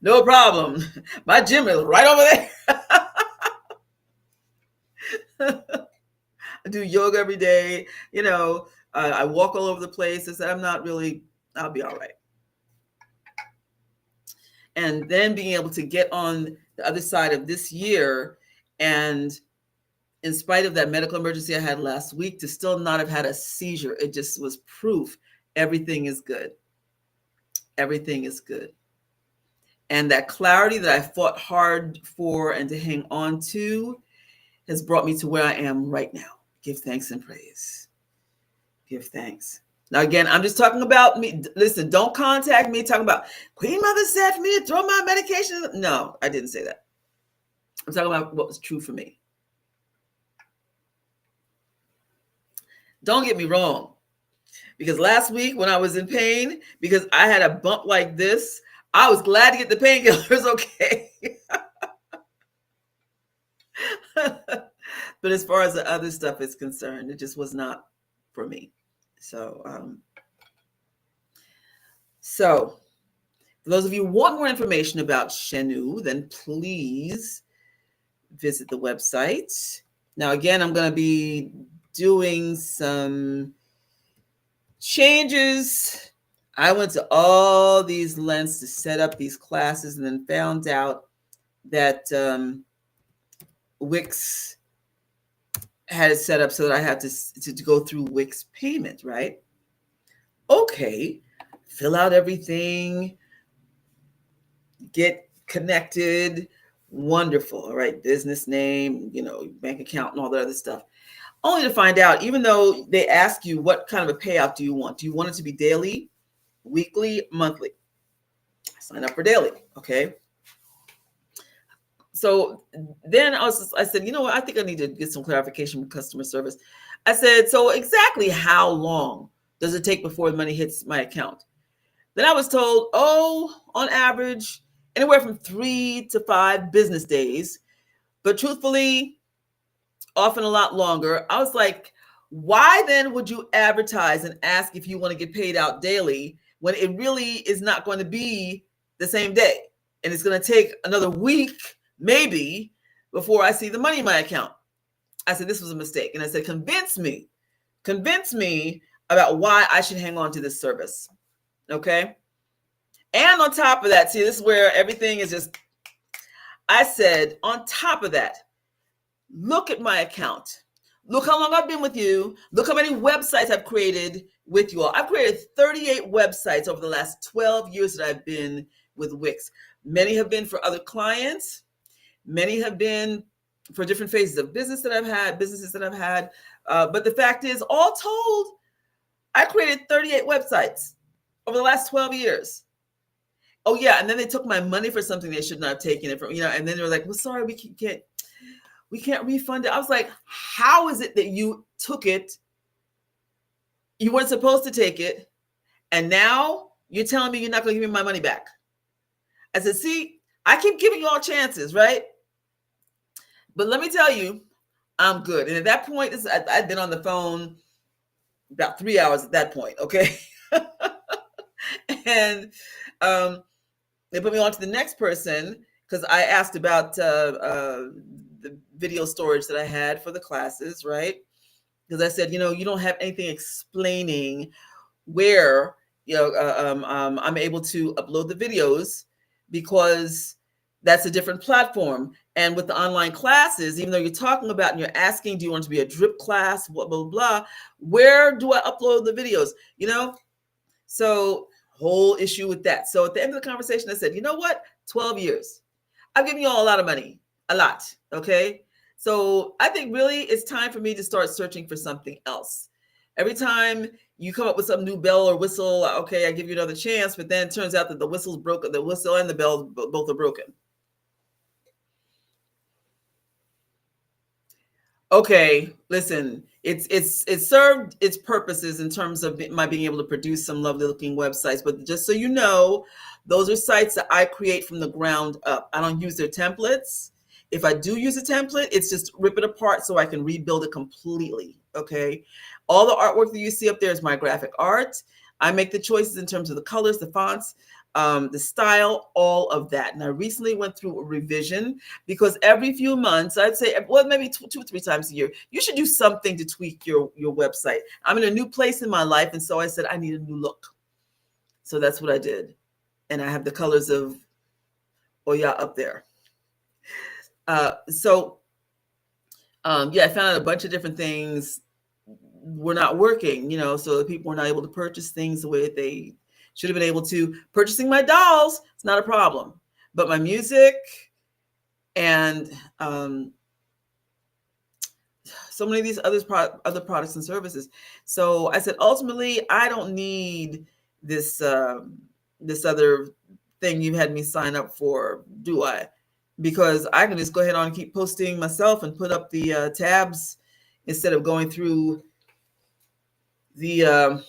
no problem. My gym is right over there. I do yoga every day. I walk all over the place. I said, I'll be all right. And then being able to get on the other side of this year, and in spite of that medical emergency I had last week, to still not have had a seizure, it just was proof everything is good. Everything is good. And that clarity that I fought hard for and to hang on to has brought me to where I am right now. Give thanks and praise. Give thanks. Now, again, I'm just talking about me. Listen, don't contact me talking about Queen Mother said for me to throw my medication. No, I didn't say that. I'm talking about what was true for me. Don't get me wrong, because last week when I was in pain, because I had a bump like this, I was glad to get the painkillers, okay? But as far as the other stuff is concerned, it just was not for me. So for those of you who want more information about Shenu, then please visit the website. Now, again, I'm going to be doing some changes. I went to all these lengths to set up these classes, and then found out that Wix had it set up so that I had to go through Wix payment, right? Okay, fill out everything, get connected, wonderful. All right, business name, bank account and all that other stuff. Only to find out, even though they ask you what kind of a payout do you want? Do you want it to be daily, weekly, monthly? I sign up for daily, okay? So then I said, what? I think I need to get some clarification from customer service. I said, so exactly how long does it take before the money hits my account? Then I was told, on average, anywhere from 3 to 5 business days. But truthfully, often a lot longer. I was like, why then would you advertise and ask if you want to get paid out daily when it really is not going to be the same day? And it's going to take another week, maybe, before I see the money in my account. I said, this was a mistake. And I said, convince me about why I should hang on to this service. Okay. And on top of that, see, this is where everything is just, I said, on top of that, Look at my account. Look how long I've been with you. Look how many websites I've created with you all. I've created 38 websites over the last 12 years that I've been with Wix. Many have been for other clients. Many have been for different phases of businesses that I've had. But the fact is, all told, I created 38 websites over the last 12 years. Oh yeah, and then they took my money for something they should not have taken it from, and then they were like, well, sorry, we can't refund it. I was like, how is it that you took it? You weren't supposed to take it. And now you're telling me you're not going to give me my money back. I said, see, I keep giving you all chances, right? But let me tell you, I'm good. And at that point, I'd been on the phone about 3 hours at that point, okay? And they put me on to the next person because I asked about the video storage that I had for the classes, right? Because I said, you don't have anything explaining where I'm able to upload the videos, because that's a different platform. And with the online classes, even though you're talking about and you're asking, do you want to be a drip class, blah, blah, blah, where do I upload the videos? So whole issue with that. So at the end of the conversation, I said, you know what? 12 years. I've given you all a lot of money, a lot. Okay. So I think really it's time for me to start searching for something else. Every time you come up with some new bell or whistle, okay, I give you another chance, but then it turns out that the whistle's broken. The whistle and the bell both are broken. Okay, listen, it's served its purposes in terms of my being able to produce some lovely looking websites. But just so you know, those are sites that I create from the ground up. I don't use their templates. If I do use a template, it's just rip it apart so I can rebuild it completely. Okay. All the artwork that you see up there is my graphic art. I make the choices in terms of the colors, the fonts, the style, all of that. And I recently went through a revision because every few months, I'd say, well, maybe two or three times a year, you should do something to tweak your website. I'm in a new place in my life. And so I said, I need a new look. So that's what I did. And I have the colors of Oya up there. I found out a bunch of different things were not working, so people were not able to purchase things the way that they should have been able to. Purchasing my dolls, it's not a problem, but my music and so many of these other products and services. So I said, ultimately, I don't need this other thing you had me sign up for, do I? Because I can just go ahead on and keep posting myself and put up the tabs instead of going through the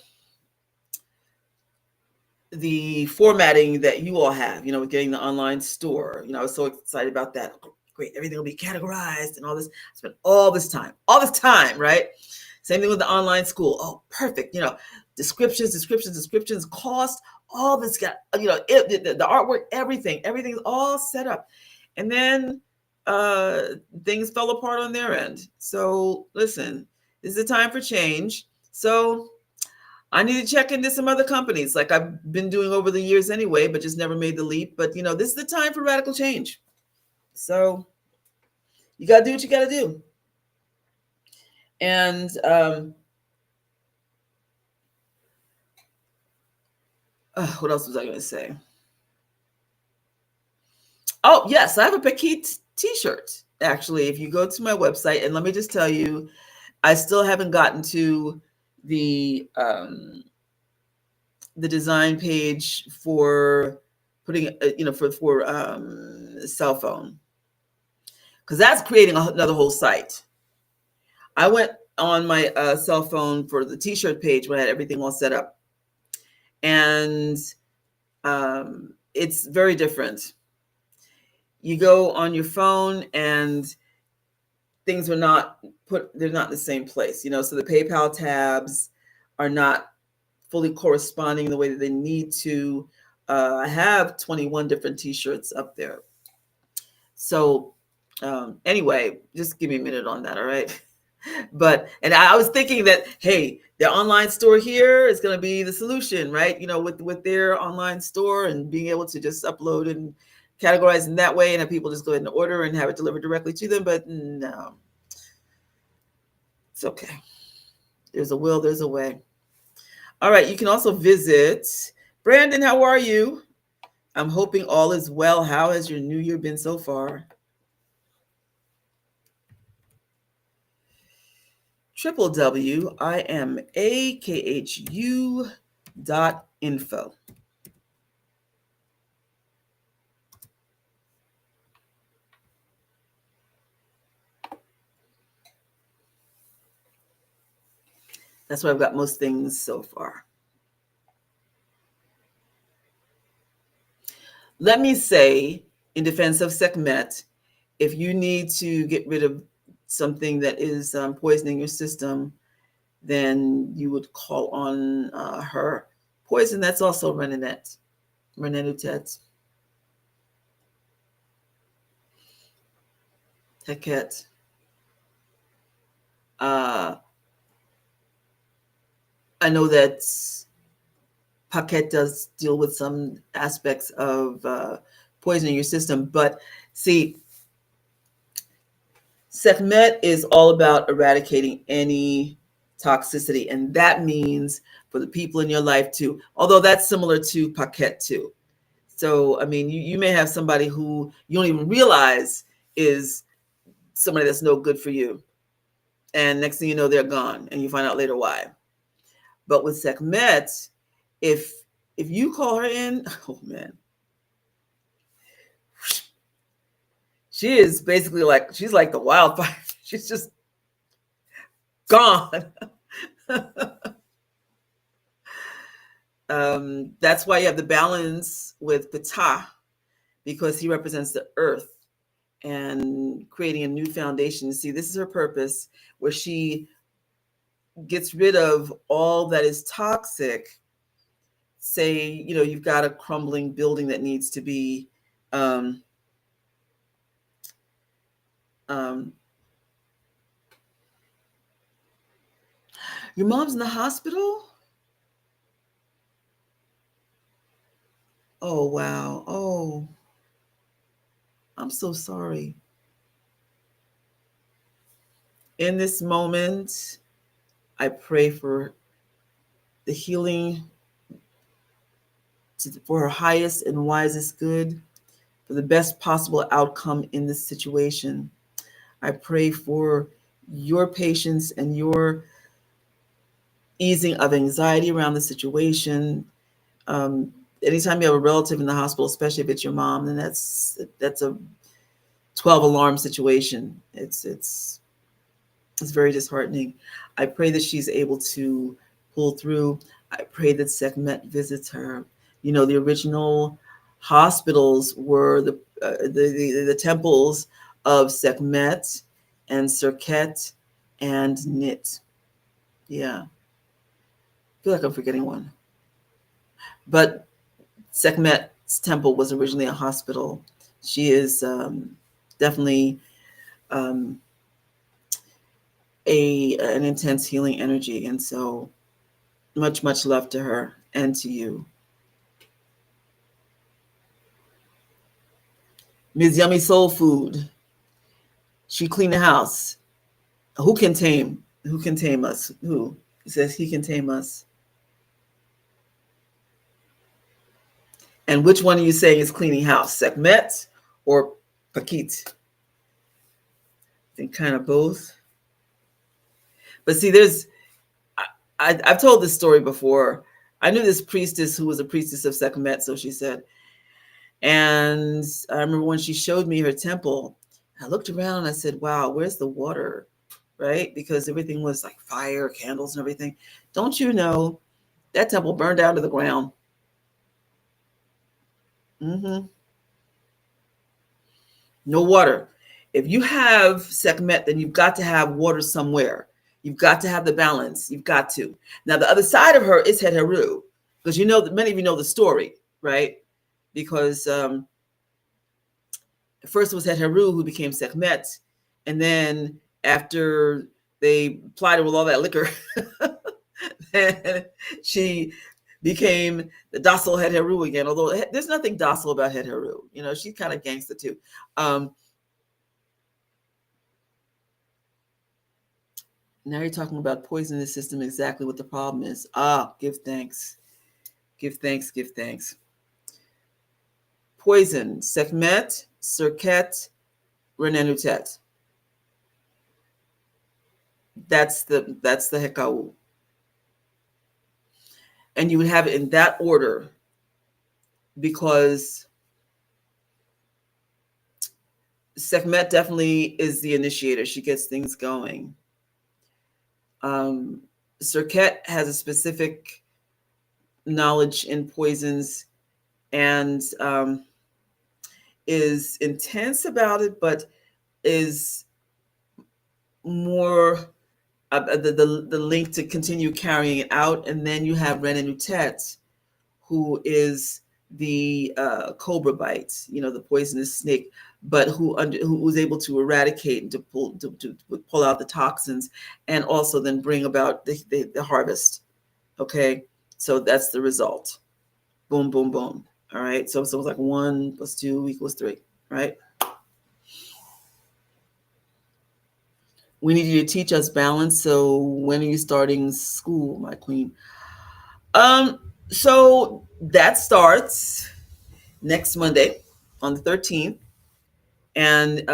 formatting that you all have, with getting the online store. I was so excited about that. Oh, great, everything will be categorized and all this. I spent all this time, right? Same thing with the online school. Oh, perfect. Descriptions, cost, all this got, the artwork, everything's all set up. And then things fell apart on their end. So listen, this is a time for change. So I need to check into some other companies like I've been doing over the years anyway, but just never made the leap. But, this is the time for radical change. So you got to do what you got to do. And what else was I going to say? Oh, yes, I have a Pekhit t-shirt. Actually, if you go to my website, and let me just tell you, I still haven't gotten to the design page for putting, for cell phone, because that's creating another whole site. I went on my cell phone for the t-shirt page when I had everything all set up, and it's very different. You go on your phone and things are not they're not in the same place, so the PayPal tabs are not fully corresponding the way that they need to. I have 21 different t-shirts up there. So anyway, just give me a minute on that, all right? And I was thinking that, hey, their online store here is going to be the solution, right? With their online store and being able to just upload and categorize in that way and have people just go ahead and order and have it delivered directly to them. But no, It's okay. There's a will, there's a way. All right, you can also visit Brandon. How are you? I'm hoping all is well. How has your new year been so far? www.imakhu.info. That's where I've got most things so far. Let me say, in defense of Sekhmet, if you need to get rid of something that is poisoning your system, then you would call on her. Poison, that's also Renenutet, Pekhit. I know that Pekhit does deal with some aspects of poisoning your system, but see, Sekhmet is all about eradicating any toxicity, and that means for the people in your life too. Although that's similar to Pekhit too. So, I mean, you may have somebody who you don't even realize is somebody that's no good for you, and next thing you know, they're gone, and you find out later why. But with Sekhmet, if you call her in, oh man, she is basically like, she's like the wildfire. She's just gone. That's why you have the balance with Ptah, because he represents the earth and creating a new foundation. See, this is her purpose, where she gets rid of all that is toxic. Say, you've got a crumbling building that needs to be your mom's in the hospital? Oh, wow. Oh, I'm so sorry. In this moment, I pray for the healing, for her highest and wisest good, for the best possible outcome in this situation. I pray for your patience and your easing of anxiety around the situation. Anytime you have a relative in the hospital, especially if it's your mom, then that's a 12 alarm situation. It's very disheartening. I pray that she's able to pull through. I pray that Sekhmet visits her. The original hospitals were the temples of Sekhmet and Serket and Nit. Yeah, I feel like I'm forgetting one. But Sekhmet's temple was originally a hospital. She is definitely an intense healing energy. And so much, much love to her and to you. Ms. Yummy Soul Food. She cleaned the house. Who can tame? Who can tame us? Who? He says he can tame us. And which one are you saying is cleaning house? Sekhmet or Pekhit? I think kind of both. But see, I've told this story before. I knew this priestess who was a priestess of Sekhmet, so she said. And I remember when she showed me her temple, I looked around and I said, wow, where's the water? Right? Because everything was like fire, candles and everything. Don't you know that temple burned down to the ground? Mm-hmm. No water. If you have Sekhmet, then you've got to have water somewhere. You've got to have the balance. You've got to. Now, the other side of her is Het Heru, because many of you know the story, right? Because first it was Het Heru who became Sekhmet, and then after they plied her with all that liquor, then she became the docile Het Heru again. Although there's nothing docile about Het Heru, she's kind of gangster too. Now you're talking about poison in the system, exactly what the problem is. Ah, give thanks. Give thanks, give thanks. Poison, Sekhmet, Serket, Renenutet. That's the Hekau. And you would have it in that order because Sekhmet definitely is the initiator. She gets things going. Serket has a specific knowledge in poisons and is intense about it, but is more the link to continue carrying it out. And then you have Renenutet, who is the cobra bite, the poisonous snake, but who was able to eradicate and to pull out the toxins, and also then bring about the harvest. Okay, so that's the result. Boom, boom, boom. All right, so it's like 1 + 2 = 3, right? We need you to teach us balance. So when are you starting school, my queen? So that starts next Monday on the 13th. And,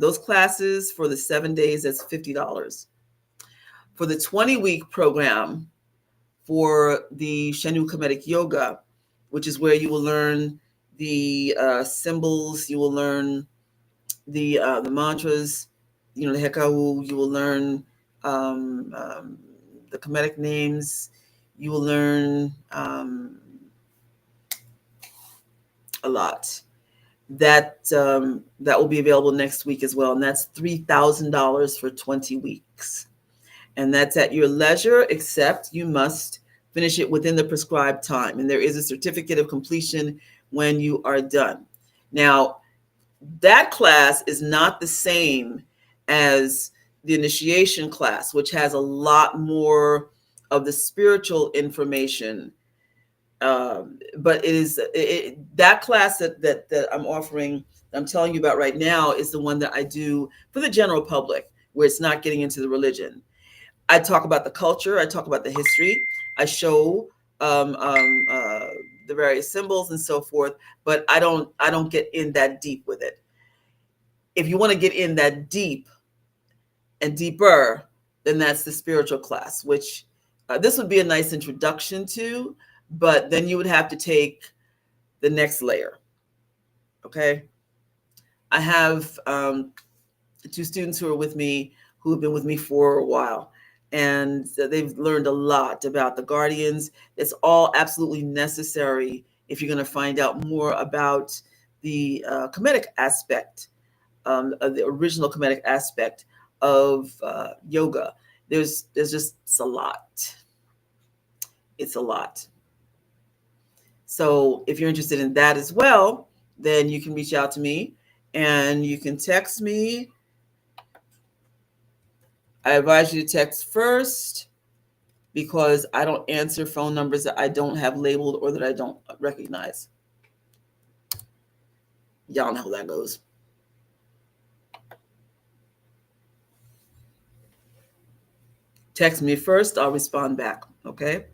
those classes for the 7 days, that's $50. For the 20-week program for the Shenu Kemetic Yoga, which is where you will learn the symbols, you will learn the mantras, the Hekau, you will learn the Kemetic names, you will learn a lot. That will be available next week as well, and that's $3,000 for 20 weeks, and that's at your leisure, except you must finish it within the prescribed time, and there is a certificate of completion when you are done. Now, that class is not the same as the initiation class, which has a lot more of the spiritual information. But it is that class that I'm offering, that I'm telling you about right now, is the one that I do for the general public, where it's not getting into the religion. I talk about the culture, I talk about the history, I show the various symbols and so forth, but I don't get in that deep with it. If you want to get in that deep and deeper, then that's the spiritual class, which this would be a nice introduction to, but then you would have to take the next layer. Okay. I have 2 students who are with me, who have been with me for a while, and they've learned a lot about the guardians. It's all absolutely necessary if you're going to find out more about the Kemetic aspect, the original Kemetic aspect of yoga. There's just, it's a lot. It's a lot. So if you're interested in that as well, then you can reach out to me and you can text me. I advise you to text first, because I don't answer phone numbers that I don't have labeled or that I don't recognize. Y'all know how that goes. Text me first, I'll respond back, okay?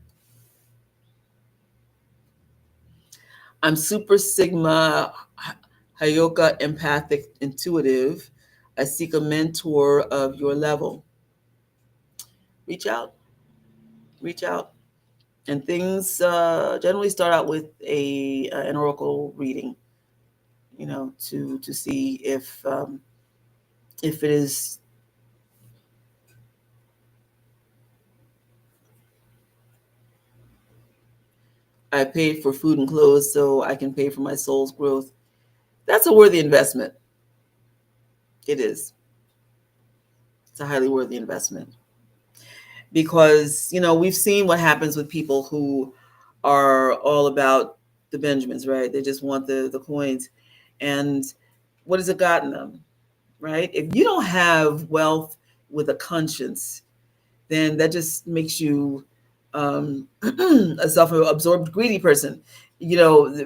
I'm Super Sigma Hayoka Empathic Intuitive. I seek a mentor of your level. Reach out. Reach out. And things generally start out with an oracle reading, to see if it is I paid for food and clothes so I can pay for my soul's growth. That's a worthy investment. It is. It's a highly worthy investment. Because, we've seen what happens with people who are all about the Benjamins, right? They just want the coins. And what has it gotten them, right? If you don't have wealth with a conscience, then that just makes you a self-absorbed, greedy person.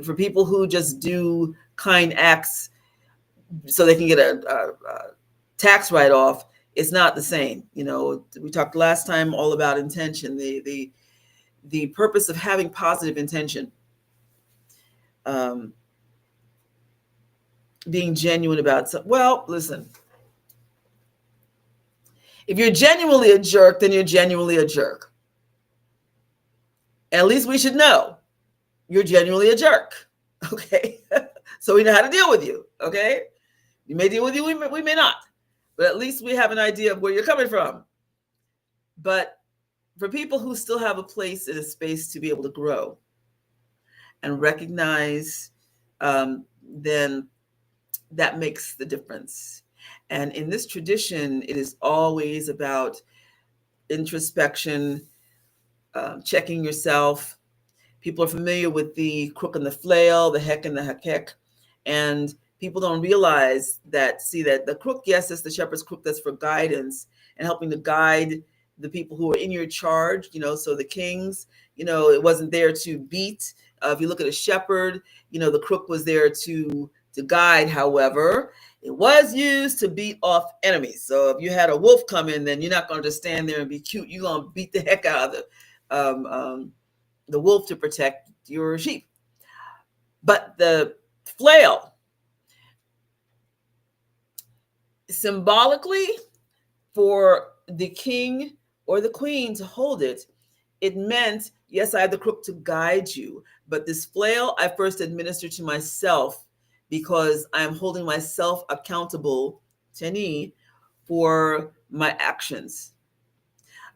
For people who just do kind acts so they can get a tax write-off, it's not the same. We talked last time all about intention, the purpose of having positive intention, um, being genuine about something. Well, listen, if you're genuinely a jerk, then you're genuinely a jerk. At least we should know you're genuinely a jerk. Okay. So we know how to deal with you. Okay. We may deal with you, we may not, but at least we have an idea of where you're coming from. But for people who still have a place and a space to be able to grow and recognize, then that makes the difference. And in this tradition, it is always about introspection, checking yourself. People are familiar with the crook and the flail, the heck and the hakek, and people don't realize that, see, that the crook, yes, it's the shepherd's crook, that's for guidance and helping to guide the people who are in your charge, so the kings, it wasn't there to beat. If you look at a shepherd, the crook was there to guide. However, it was used to beat off enemies. So if you had a wolf come in, then you're not going to just stand there and be cute. You're going to beat the heck out of the wolf to protect your sheep. But the flail, symbolically, for the king or the queen to hold it, it meant, yes, I have the crook to guide you, but this flail I first administer to myself because I am holding myself accountable, Teni, for my actions.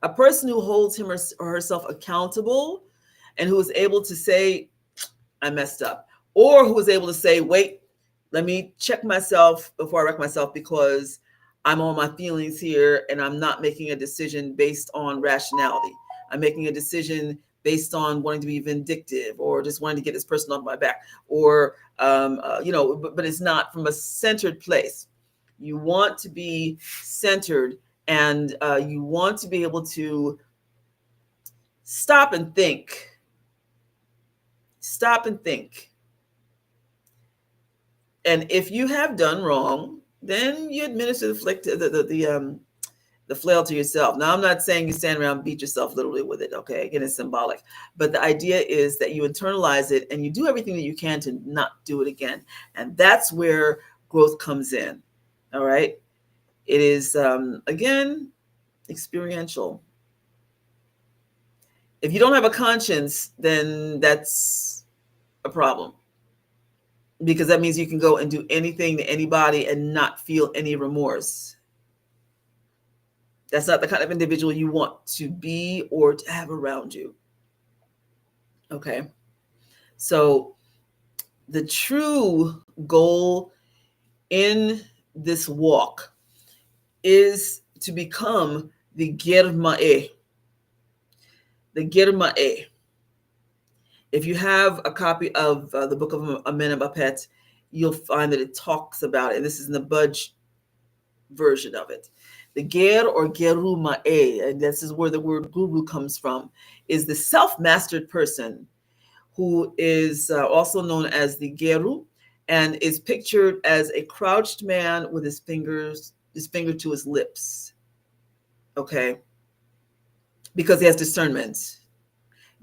A person who holds him or herself accountable and who is able to say, I messed up, or who is able to say, wait, let me check myself before I wreck myself because I'm on my feelings here and I'm not making a decision based on rationality. I'm making a decision based on wanting to be vindictive or just wanting to get this person off my back, or, but it's not from a centered place. You want to be centered, and you want to be able to stop and think. Stop and think. And if you have done wrong, then you administer the flail to yourself. Now, I'm not saying you stand around and beat yourself literally with it, okay? Again, it's symbolic. But the idea is that you internalize it and you do everything that you can to not do it again. And that's where growth comes in, all right? It is, again, experiential. If you don't have a conscience, then that's a problem, because that means you can go and do anything to anybody and not feel any remorse. That's not the kind of individual you want to be or to have around you. Okay. So the true goal in this walk is to become the Germa'e. The Germa'e. If you have a copy of the Book of Amenemhotep, you'll find that it talks about it. And this is in the Budge version of it. The Ger or Geru Ma'e, and this is where the word guru comes from, is the self-mastered person who is also known as the Geru, and is pictured as a crouched man with his finger to his lips. Okay? Because he has discernment.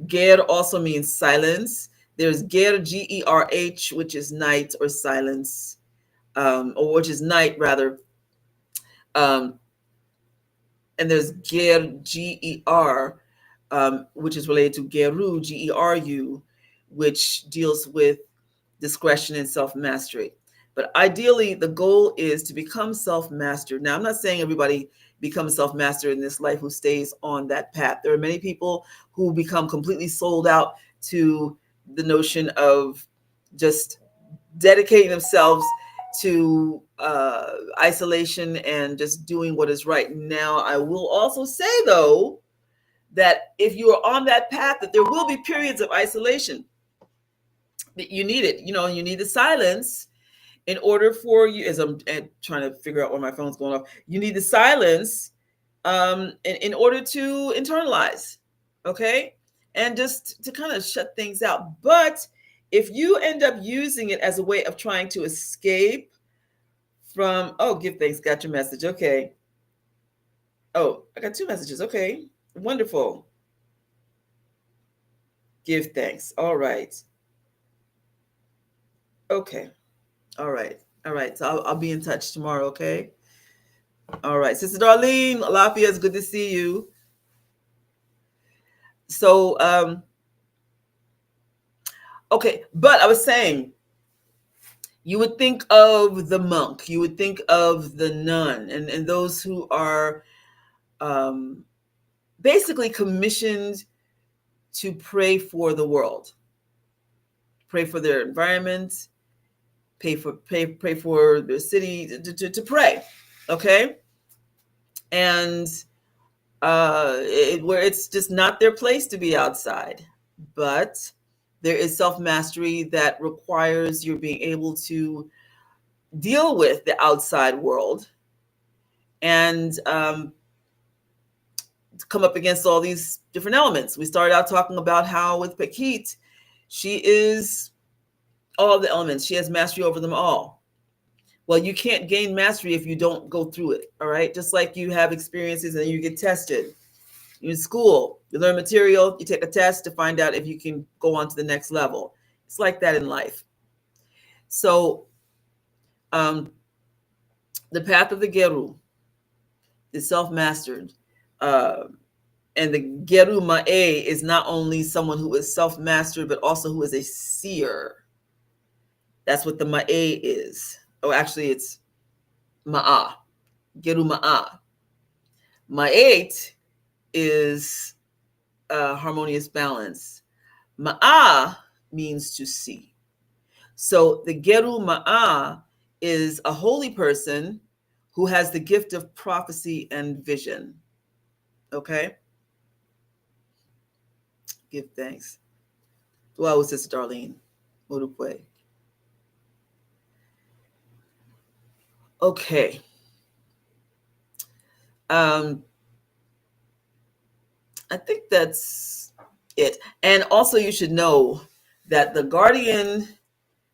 Ger also means silence. There's Ger, G-E-R-H, which is night or silence, or which is night rather. And there's Ger, G-E-R, which is related to Geru, G-E-R-U, which deals with discretion and self-mastery. But ideally, the goal is to become self-mastered. Now, I'm not saying everybody becomes self-mastered in this life who stays on that path. There are many people who become completely sold out to the notion of just dedicating themselves to isolation and just doing what is right. Now, I will also say, though, that if you are on that path, that there will be periods of isolation. You need it. You need the silence in order for you, as I'm trying to figure out why my phone's going off, you need the silence in order to internalize, okay? And just to kind of shut things out. But if you end up using it as a way of trying to escape from, oh, give thanks, got your message, okay. Oh, I got two messages. Okay. Wonderful. Give thanks. All right. Okay. All right. All right. So I'll be in touch tomorrow. Okay. All right. Sister Darlene, Lafayette, it's good to see you. So, okay. But I was saying, you would think of the monk, you would think of the nun, and those who are um, basically commissioned to pray for the world, pray for their environment, pray for their city, to pray, okay, and where it's just not their place to be outside, but there is self mastery that requires you being able to deal with the outside world and come up against all these different elements. We started out talking about how with Pekhit, she is all the elements. She has mastery over them all. Well, you can't gain mastery if you don't go through it. All right. Just like you have experiences and you get tested. You're in school, you learn material, you take a test to find out if you can go on to the next level. It's like that in life. So the path of the Geru is self-mastered. And the Geru Ma'e is not only someone who is self-mastered, but also who is a seer. That's what the Ma'e is. Oh, actually, it's Ma'a. Geru Ma'a. Ma'et is harmonious balance. Ma'a means to see. So the Geru Ma'a is a holy person who has the gift of prophecy and vision. Okay? Give thanks. Well, Sister Darlene. Morukwe. Okay. I think that's it. And also, you should know that the guardian,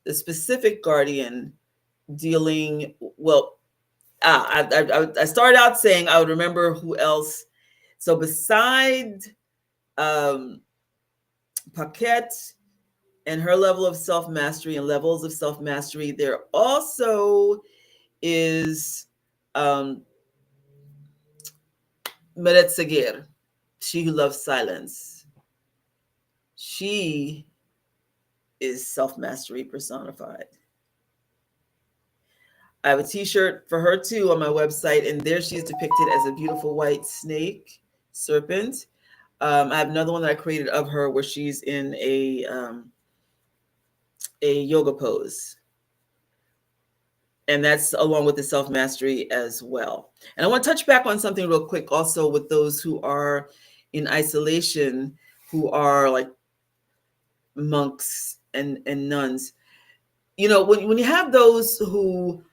the specific guardian dealing, well, I started out saying I would remember who else. So beside Pekhit and her level of self-mastery and levels of self-mastery, there also is Meret Segir, she who loves silence. She is self-mastery personified. I have a t-shirt for her too on my website, and there she is depicted as a beautiful white snake serpent. I have another one that I created of her where she's in a yoga pose. And that's along with the self-mastery as well. And I want to touch back on something real quick also with those who are in isolation, who are like monks and nuns. You know, when you have those who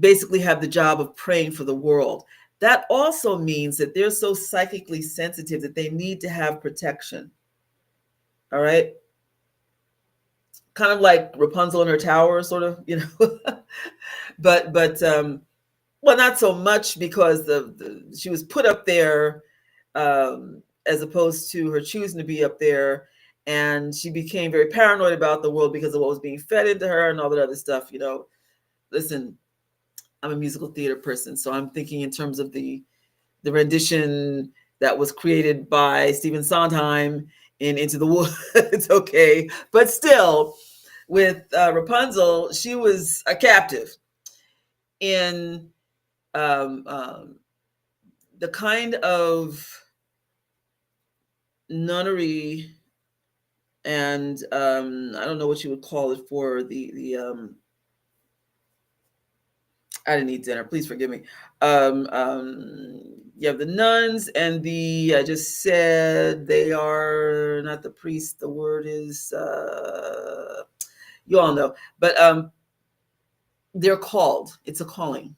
basically have the job of praying for the world, that also means that they're so psychically sensitive that they need to have protection. All right. Kind of like Rapunzel in her tower, sort of, you know. but well, not so much, because she was put up there as opposed to her choosing to be up there, and she became very paranoid about the world because of what was being fed into her and all that other stuff. You know, listen, I'm a musical theater person, so I'm thinking in terms of the rendition that was created by Stephen Sondheim in Into the Woods. Okay, but still, with Rapunzel, she was a captive in the kind of nunnery, and I don't know what you would call it for the I didn't eat dinner. Please forgive me. You have the nuns and I just said they are not the priests. The word is, you all know, but they're called. It's a calling.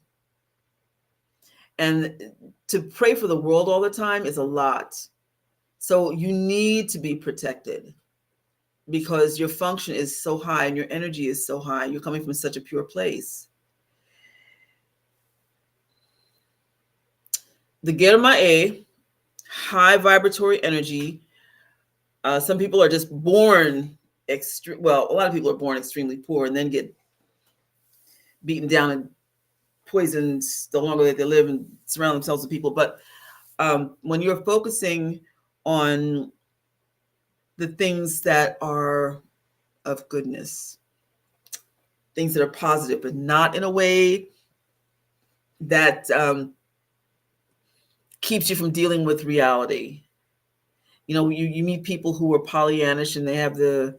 And to pray for the world all the time is a lot. So you need to be protected because your function is so high and your energy is so high. You're coming from such a pure place. The Germa A, high vibratory energy. Some people are just born well, a lot of people are born extremely poor and then get beaten down and poisoned the longer that they live and surround themselves with people. But when you're focusing on the things that are of goodness, things that are positive, but not in a way that keeps you from dealing with reality. You know, you meet people who are Pollyannish and they have the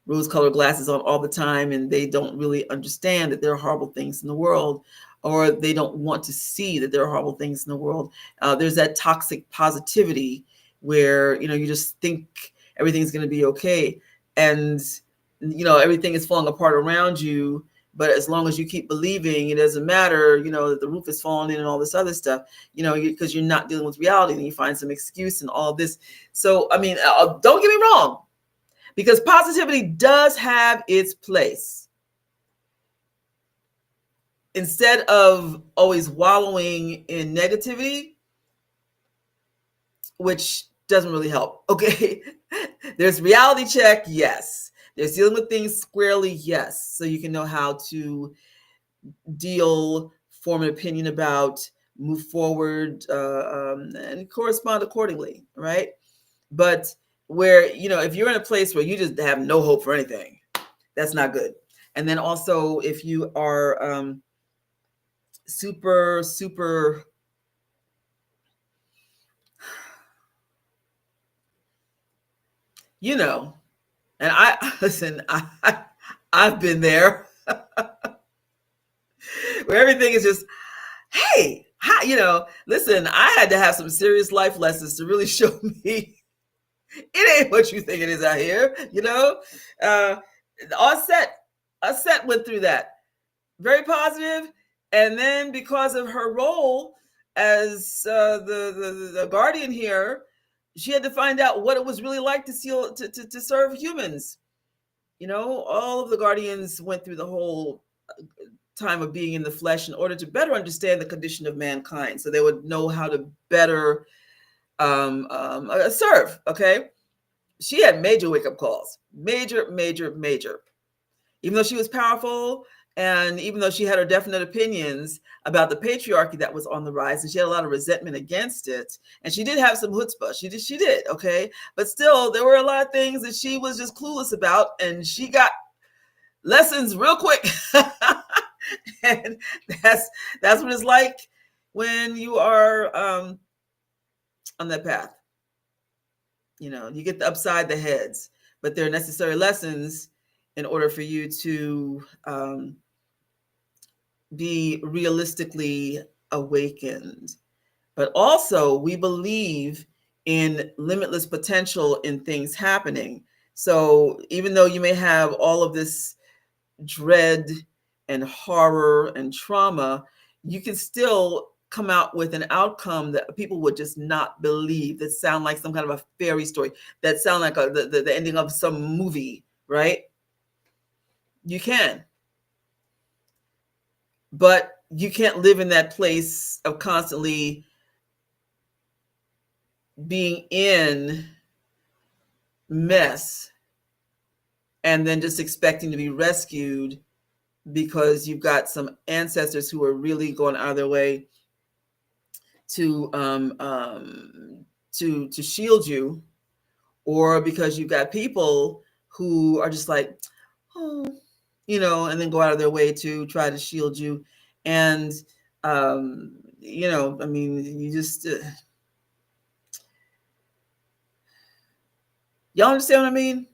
rose-colored glasses on all the time, and they don't really understand that there are horrible things in the world, or they don't want to see that there are horrible things in the world. There's that toxic positivity where, you know, you just think everything's going to be okay, and, you know, everything is falling apart around you. But as long as you keep believing, it doesn't matter, you know, that the roof is falling in and all this other stuff, you know, because you're not dealing with reality, and you find some excuse and all this. So, I mean, don't get me wrong, because positivity does have its place. Instead of always wallowing in negativity, which doesn't really help, okay? There's reality check, yes. There's dealing with things squarely, yes. So you can know how to deal, form an opinion about, move forward, and correspond accordingly, right? But where, you know, if you're in a place where you just have no hope for anything, that's not good. And then also, if you are super, you know, and listen, I've been there where everything is just, hey, you know, listen, I had to have some serious life lessons to really show me it ain't what you think it is out here, you know. Aset went through that. Very positive. And then because of her role as the guardian here, she had to find out what it was really like to serve humans. You know, all of the guardians went through the whole time of being in the flesh in order to better understand the condition of mankind, so they would know how to better serve. Okay, she had major wake-up calls, major. Even though she was powerful, and even though she had her definite opinions about the patriarchy that was on the rise, and she had a lot of resentment against it, and she did have some chutzpah, she did, okay, but still there were a lot of things that she was just clueless about, and she got lessons real quick. And that's what it's like when you are on that path. You know, you get the upside the heads, but they're necessary lessons in order for you to be realistically awakened. But also, we believe in limitless potential in things happening. So even though you may have all of this dread and horror and trauma, you can still come out with an outcome that people would just not believe, that sound like some kind of a fairy story, that sound like the ending of some movie, right? You can. But you can't live in that place of constantly being in mess and then just expecting to be rescued because you've got some ancestors who are really going out of their way to shield you, or because you've got people who are just like, oh, you know, and then go out of their way to try to shield you. And you know, I mean, you just y'all understand what I mean?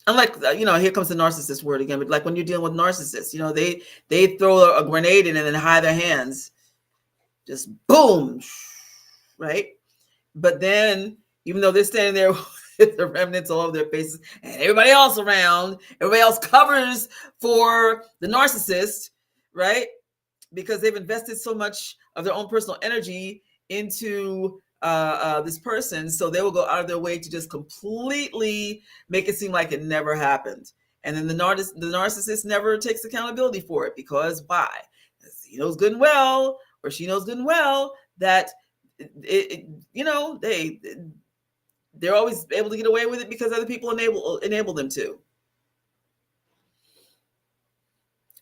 Unlike, you know, here comes the narcissist word again, but like when you're dealing with narcissists, you know, they throw a grenade in and then hide their hands, just boom, right? But then, even though they're standing there with the remnants all over their faces, and everybody else around, everybody else covers for the narcissist, right? Because they've invested so much of their own personal energy into this person, so they will go out of their way to just completely make it seem like it never happened. And then the narcissist never takes accountability for it, because why? He knows good and well, or she knows good and well, that they're always able to get away with it because other people enable them to.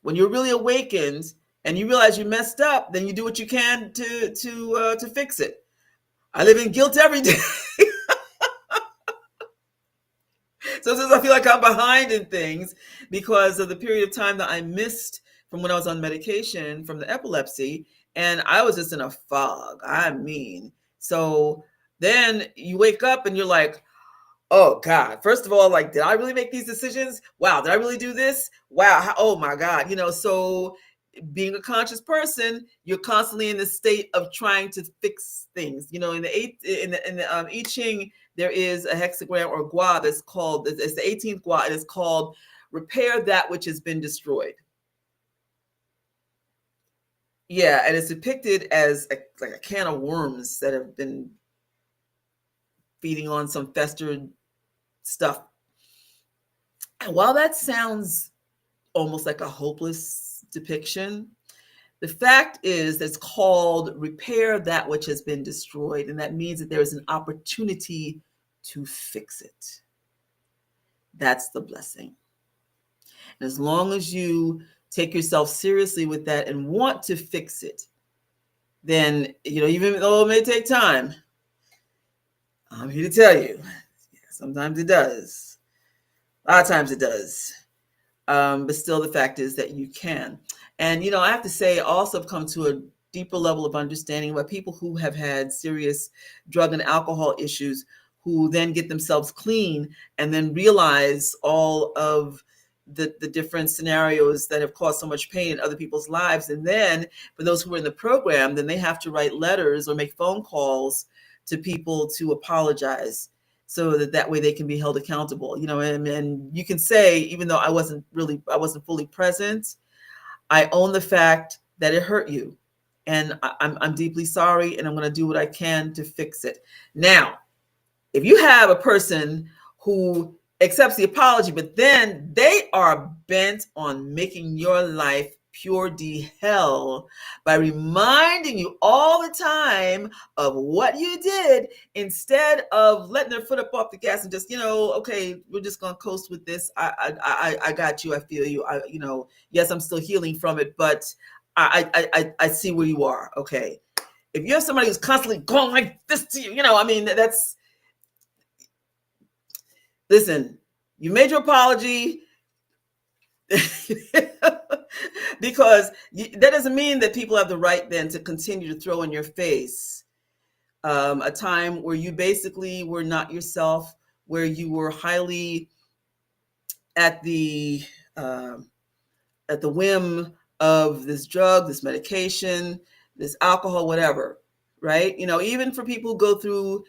When you're really awakened and you realize you messed up, then you do what you can to fix it. I live in guilt every day. Sometimes I feel like I'm behind in things because of the period of time that I missed from when I was on medication from the epilepsy, and I was just in a fog. I mean, so then you wake up and you're like, oh God, first of all, like, did I really make these decisions? Wow, did I really do this? Wow, oh my God, so being a conscious person, you're constantly in the state of trying to fix things. In the I Ching, there is a hexagram or gua that's called, it's the 18th gua, and it's called repair that which has been destroyed. Yeah, and it's depicted as like a can of worms that have been feeding on some festered stuff. And while that sounds almost like a hopeless depiction, the fact is that it's called repair that which has been destroyed, and that means that there is an opportunity to fix it. That's the blessing. And as long as you take yourself seriously with that and want to fix it, then, even though it may take time, I'm here to tell you, sometimes it does. A lot of times it does. But still, the fact is that you can. And, I have to say, also come to a deeper level of understanding about people who have had serious drug and alcohol issues, who then get themselves clean and then realize all of the different scenarios that have caused so much pain in other people's lives. And then for those who are in the program, then they have to write letters or make phone calls to people to apologize, so that way they can be held accountable. And you can say, even though I wasn't fully present, I own the fact that it hurt you, and I'm deeply sorry, and I'm going to do what I can to fix it. Now, if you have a person who accepts the apology, but then they are bent on making your life pure de hell by reminding you all the time of what you did, instead of letting their foot up off the gas and just, okay, we're just gonna coast with this. I got you. I feel you. Yes, I'm still healing from it, but I see where you are. Okay, if you have somebody who's constantly going like this to you, that's, listen, you made your apology. Because that doesn't mean that people have the right then to continue to throw in your face a time where you basically were not yourself, where you were highly at the whim of this drug, this medication, this alcohol, whatever, right? Even for people who go through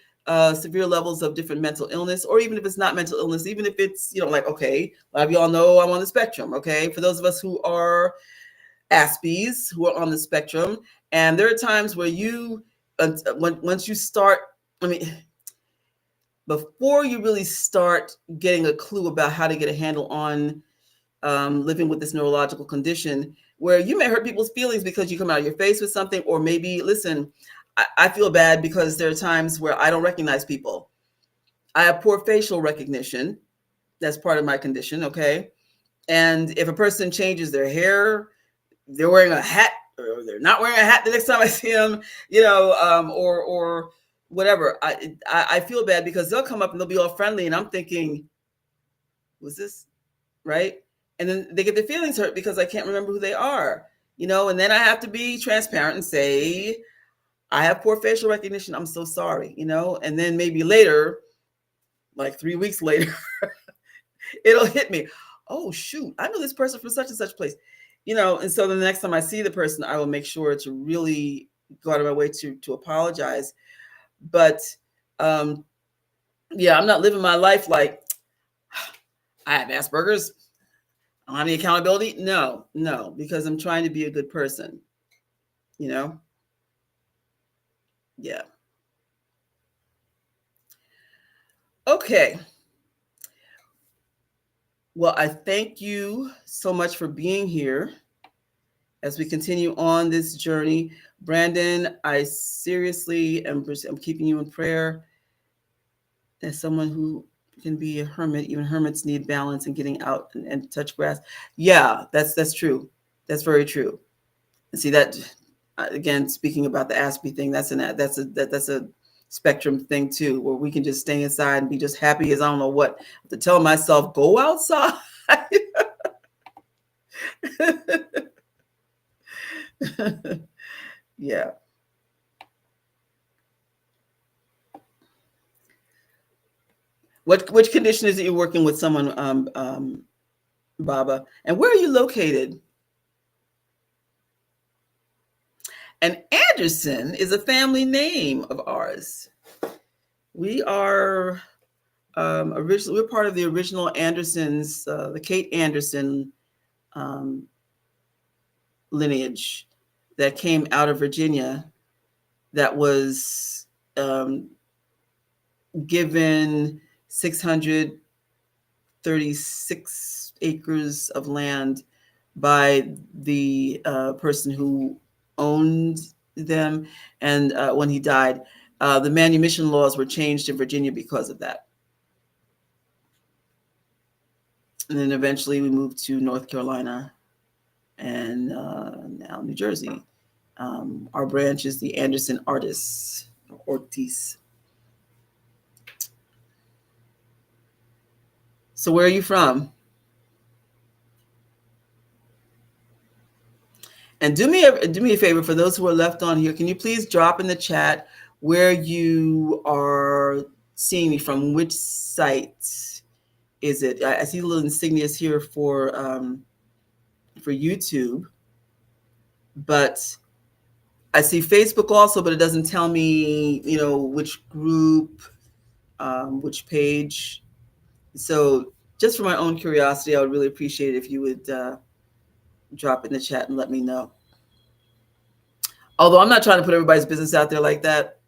severe levels of different mental illness, or even if it's not mental illness, even if it's, like, okay, a lot of y'all know I'm on the spectrum, okay? For those of us who are Aspies, who are on the spectrum, and there are times where once you start, before you really start getting a clue about how to get a handle on living with this neurological condition, where you may hurt people's feelings because you come out of your face with something, or maybe, listen, I feel bad because there are times where I don't recognize people. I have poor facial recognition. That's part of my condition, okay? And if a person changes their hair, they're wearing a hat, or they're not wearing a hat the next time I see them, or whatever, I feel bad because they'll come up and they'll be all friendly, and I'm thinking, was this right? And then they get their feelings hurt because I can't remember who they are, and then I have to be transparent and say, I have poor facial recognition. I'm so sorry, and then maybe later, like 3 weeks later, it'll hit me. Oh, shoot, I know this person from such and such place, and so the next time I see the person, I will make sure to really go out of my way to apologize. But yeah, I'm not living my life like I have Asperger's. I don't have any accountability. No, because I'm trying to be a good person, Yeah. Okay. Well, I thank you so much for being here. as we continue on this journey. Brandon, I seriously I'm keeping you in prayer. As someone who can be a hermit, even hermits need balance and getting out and touch grass. Yeah, that's true. That's very true. And see that again, speaking about the Aspie thing, that's a spectrum thing too, where we can just stay inside and be just happy as I don't know what. To tell myself, go outside. Yeah. Which condition is it you're working with someone, Baba? And where are you located? And Anderson is a family name of ours. We are we're part of the original Andersons, the Kate Anderson um, lineage that came out of Virginia, that was given 636 acres of land by the person who owned them. And when he died, the manumission laws were changed in Virginia because of that. And then eventually we moved to North Carolina and now New Jersey. Our branch is the Anderson Artists, Ortiz. So where are you from? And do me a favor, for those who are left on here, can you please drop in the chat where you are seeing me from? Which site is it? I see the little insignias here for YouTube, but I see Facebook also, but it doesn't tell me, which group, which page. So just for my own curiosity, I would really appreciate it if you would drop in the chat and let me know. Although I'm not trying to put everybody's business out there like that.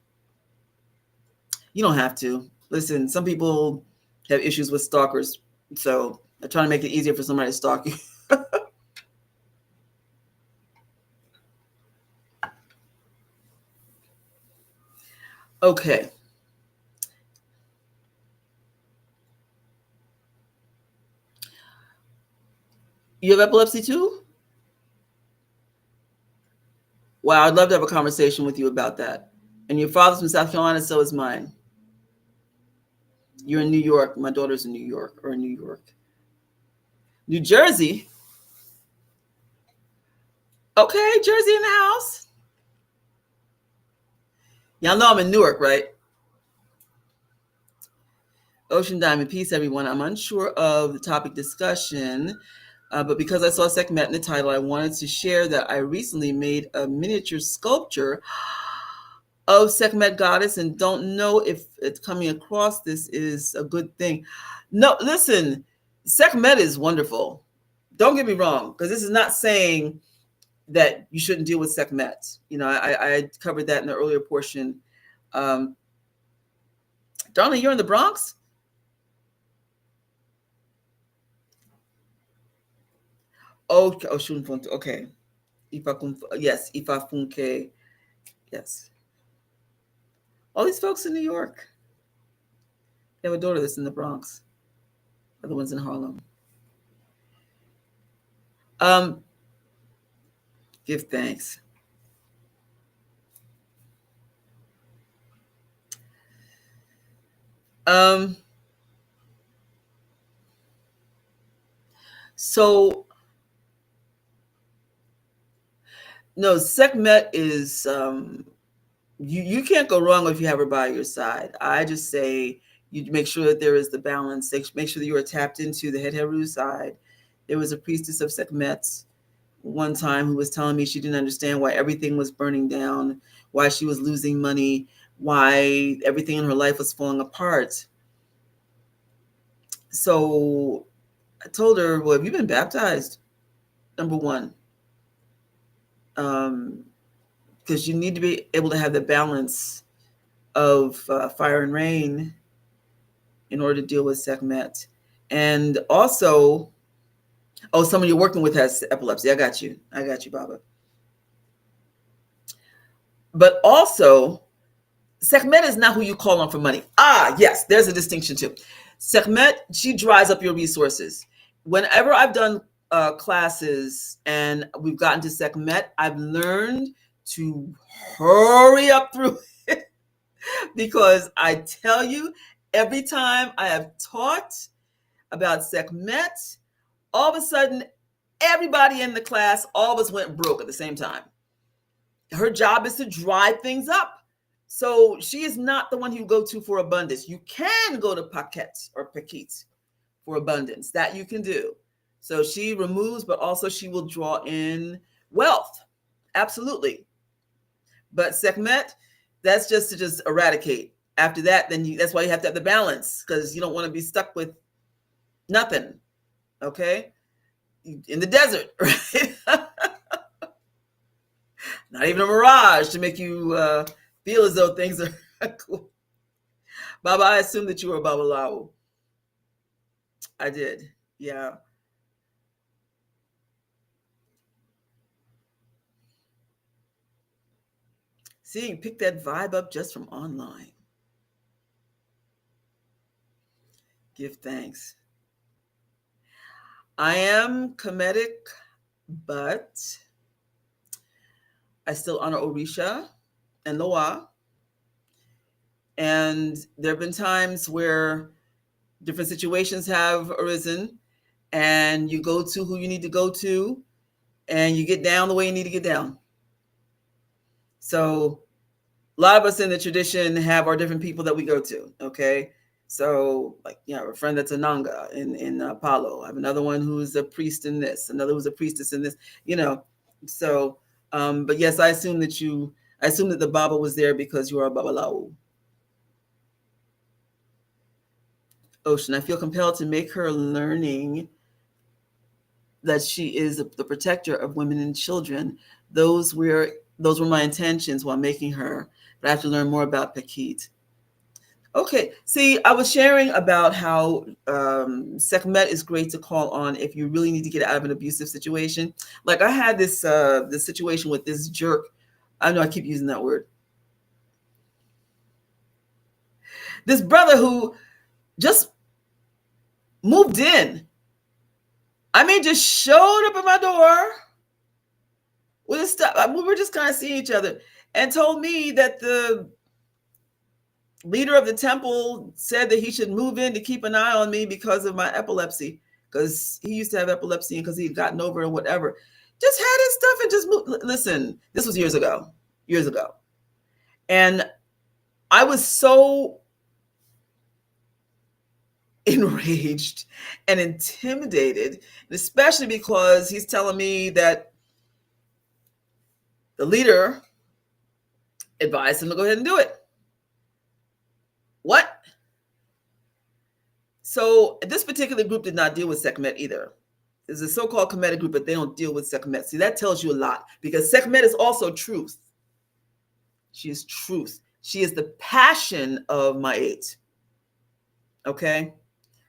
You don't have to. Listen, some people have issues with stalkers, so I'm trying to make it easier for somebody to stalk you. Okay. You have epilepsy too? Wow, I'd love to have a conversation with you about that. And your father's from South Carolina, so is mine. You're in New York. My daughter's in New York, or in New York. New Jersey? Okay, Jersey in the house. Y'all know I'm in Newark, right? Ocean Diamond, peace, everyone. I'm unsure of the topic discussion, but because I saw Sekhmet in the title, I wanted to share that I recently made a miniature sculpture of Sekhmet goddess, and don't know if it's coming across this is a good thing. No, listen, Sekhmet is wonderful. Don't get me wrong, because this is not saying that you shouldn't deal with Sekhmet. I covered that in the earlier portion. Darling, you're in the Bronx? Oh, okay. Yes, Ifafunke. Yes. All these folks in New York. They have a daughter that's in the Bronx. Other ones in Harlem. Give thanks. So no, Sekhmet is you can't go wrong if you have her by your side. I just say you make sure that there is the balance. Make sure that you are tapped into the Het Heru side. There was a priestess of Sekhmet one time who was telling me she didn't understand why everything was burning down, why she was losing money, why everything in her life was falling apart. So I told her, well, have you been baptized? Number one. Because you need to be able to have the balance of fire and rain in order to deal with Sekhmet. And also, Oh, someone you're working with has epilepsy. I got you. I got you, Baba. But also, Sekhmet is not who you call on for money. Ah, yes, there's a distinction too. Sekhmet, she dries up your resources. Whenever I've done classes and we've gotten to Sekhmet, I've learned to hurry up through it because I tell you, every time I have taught about Sekhmet, all of a sudden, everybody in the class, all of us went broke at the same time. Her job is to dry things up. So she is not the one you go to for abundance. You can go to Pekhit or Pekhit for abundance. That you can do. So she removes, but also she will draw in wealth. Absolutely. But Sekhmet, that's just to just eradicate. After that, then that's why you have to have the balance, because you don't want to be stuck with nothing. Okay? In the desert, right? Not even a mirage to make you feel as though things are cool. Baba, I assumed that you were Babalawo. I did. Yeah. See, you pick that vibe up just from online. Give thanks. I am Kemetic, but I still honor Orisha and Loa. And there have been times where different situations have arisen, and you go to who you need to go to, and you get down the way you need to get down. So a lot of us in the tradition have our different people that we go to. Okay. So, like, you know, a friend that's a Nanga in Palo. I have another one who's a priest in this, another who's a priestess in this, you know. So, but yes, I assume that the Baba was there because you are a Babalawo. Ocean, I feel compelled to make her learning that she is the protector of women and children. Those were my intentions while making her, but I have to learn more about Pekhit. Okay, see, I was sharing about how Sekhmet is great to call on if you really need to get out of an abusive situation. Like I had this situation with this jerk. I know I keep using that word. This brother who just moved in. I mean, just showed up at my door with his stuff. We were just kind of seeing each other and told me that the leader of the temple said that he should move in to keep an eye on me because of my epilepsy, because he used to have epilepsy and because he had gotten over and whatever. Just had his stuff and just moved. Listen, this was years ago. And I was so enraged and intimidated, especially because he's telling me that the leader advised him to go ahead and do it. What? So this particular group did not deal with Sekhmet either. There's a so-called Kemetic group, but they don't deal with Sekhmet. See, that tells you a lot, because Sekhmet is also truth. She is truth. She is the passion of my eight. Okay?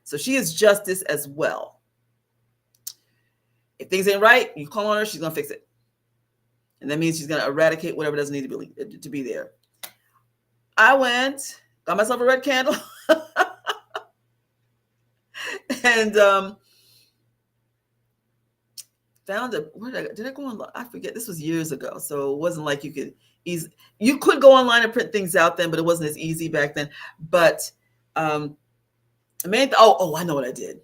So she is justice as well. If things ain't right, you call on her, she's going to fix it. And that means she's going to eradicate whatever doesn't need to be there. I went, got myself a red candle, and found it. Did I go online? I forget. This was years ago, so it wasn't like you could you could go online and print things out then, but it wasn't as easy back then. But I know what I did.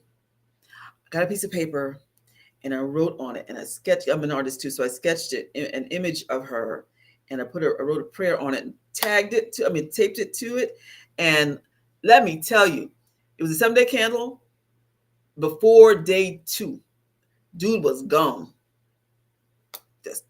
I got a piece of paper and I wrote on it, and I sketched. I'm an artist too, so I sketched it, an image of her, and I wrote a prayer on it and taped it to it. And let me tell you, it was a 7-day candle. Before day 2, dude was gone. Just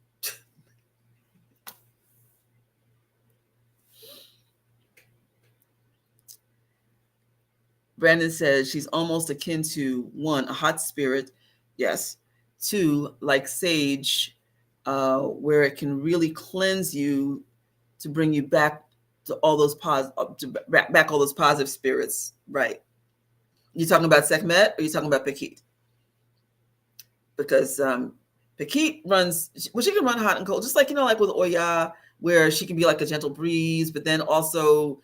Brandon says she's almost akin to 1, a hot spirit, yes. 2, like sage, where it can really cleanse you to bring you back to all those back all those positive spirits, right? You talking about Sekhmet or you talking about Pekhit? because Pekhit runs, well, she can run hot and cold, just like, like with Oya, where she can be like a gentle breeze, but then also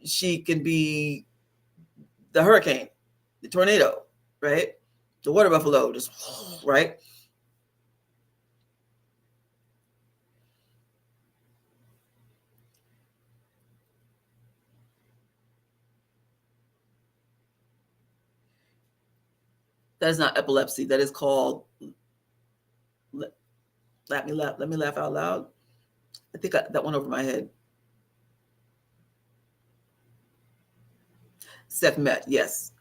she can be the hurricane, the tornado, right? The water buffalo, just right. That is not epilepsy. That is called. Let me laugh. Let me laugh out loud. I think that went over my head. Sekhmet. Yes,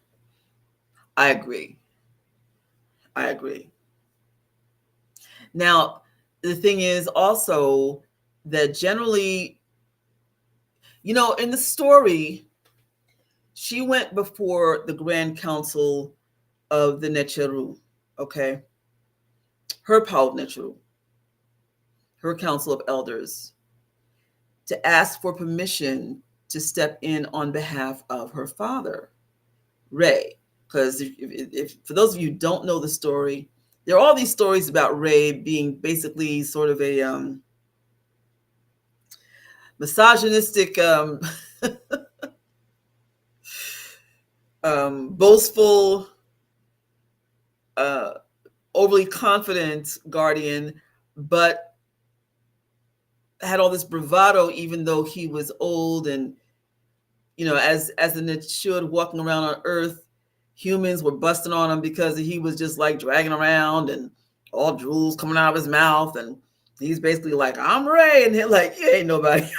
I agree. I agree. Now, the thing is also that generally, in the story, she went before the Grand Council of the Necheru, okay? Her Paut Necheru, her Council of Elders, to ask for permission to step in on behalf of her father, Ray. Because if for those of you who don't know the story, there are all these stories about Ray being basically sort of a misogynistic, boastful, overly confident guardian, but had all this bravado, even though he was old. And as the Nechud walking around on Earth, humans were busting on him because he was just like dragging around and all drools coming out of his mouth, and he's basically like, "I'm Ray," and they're like, "You ain't nobody."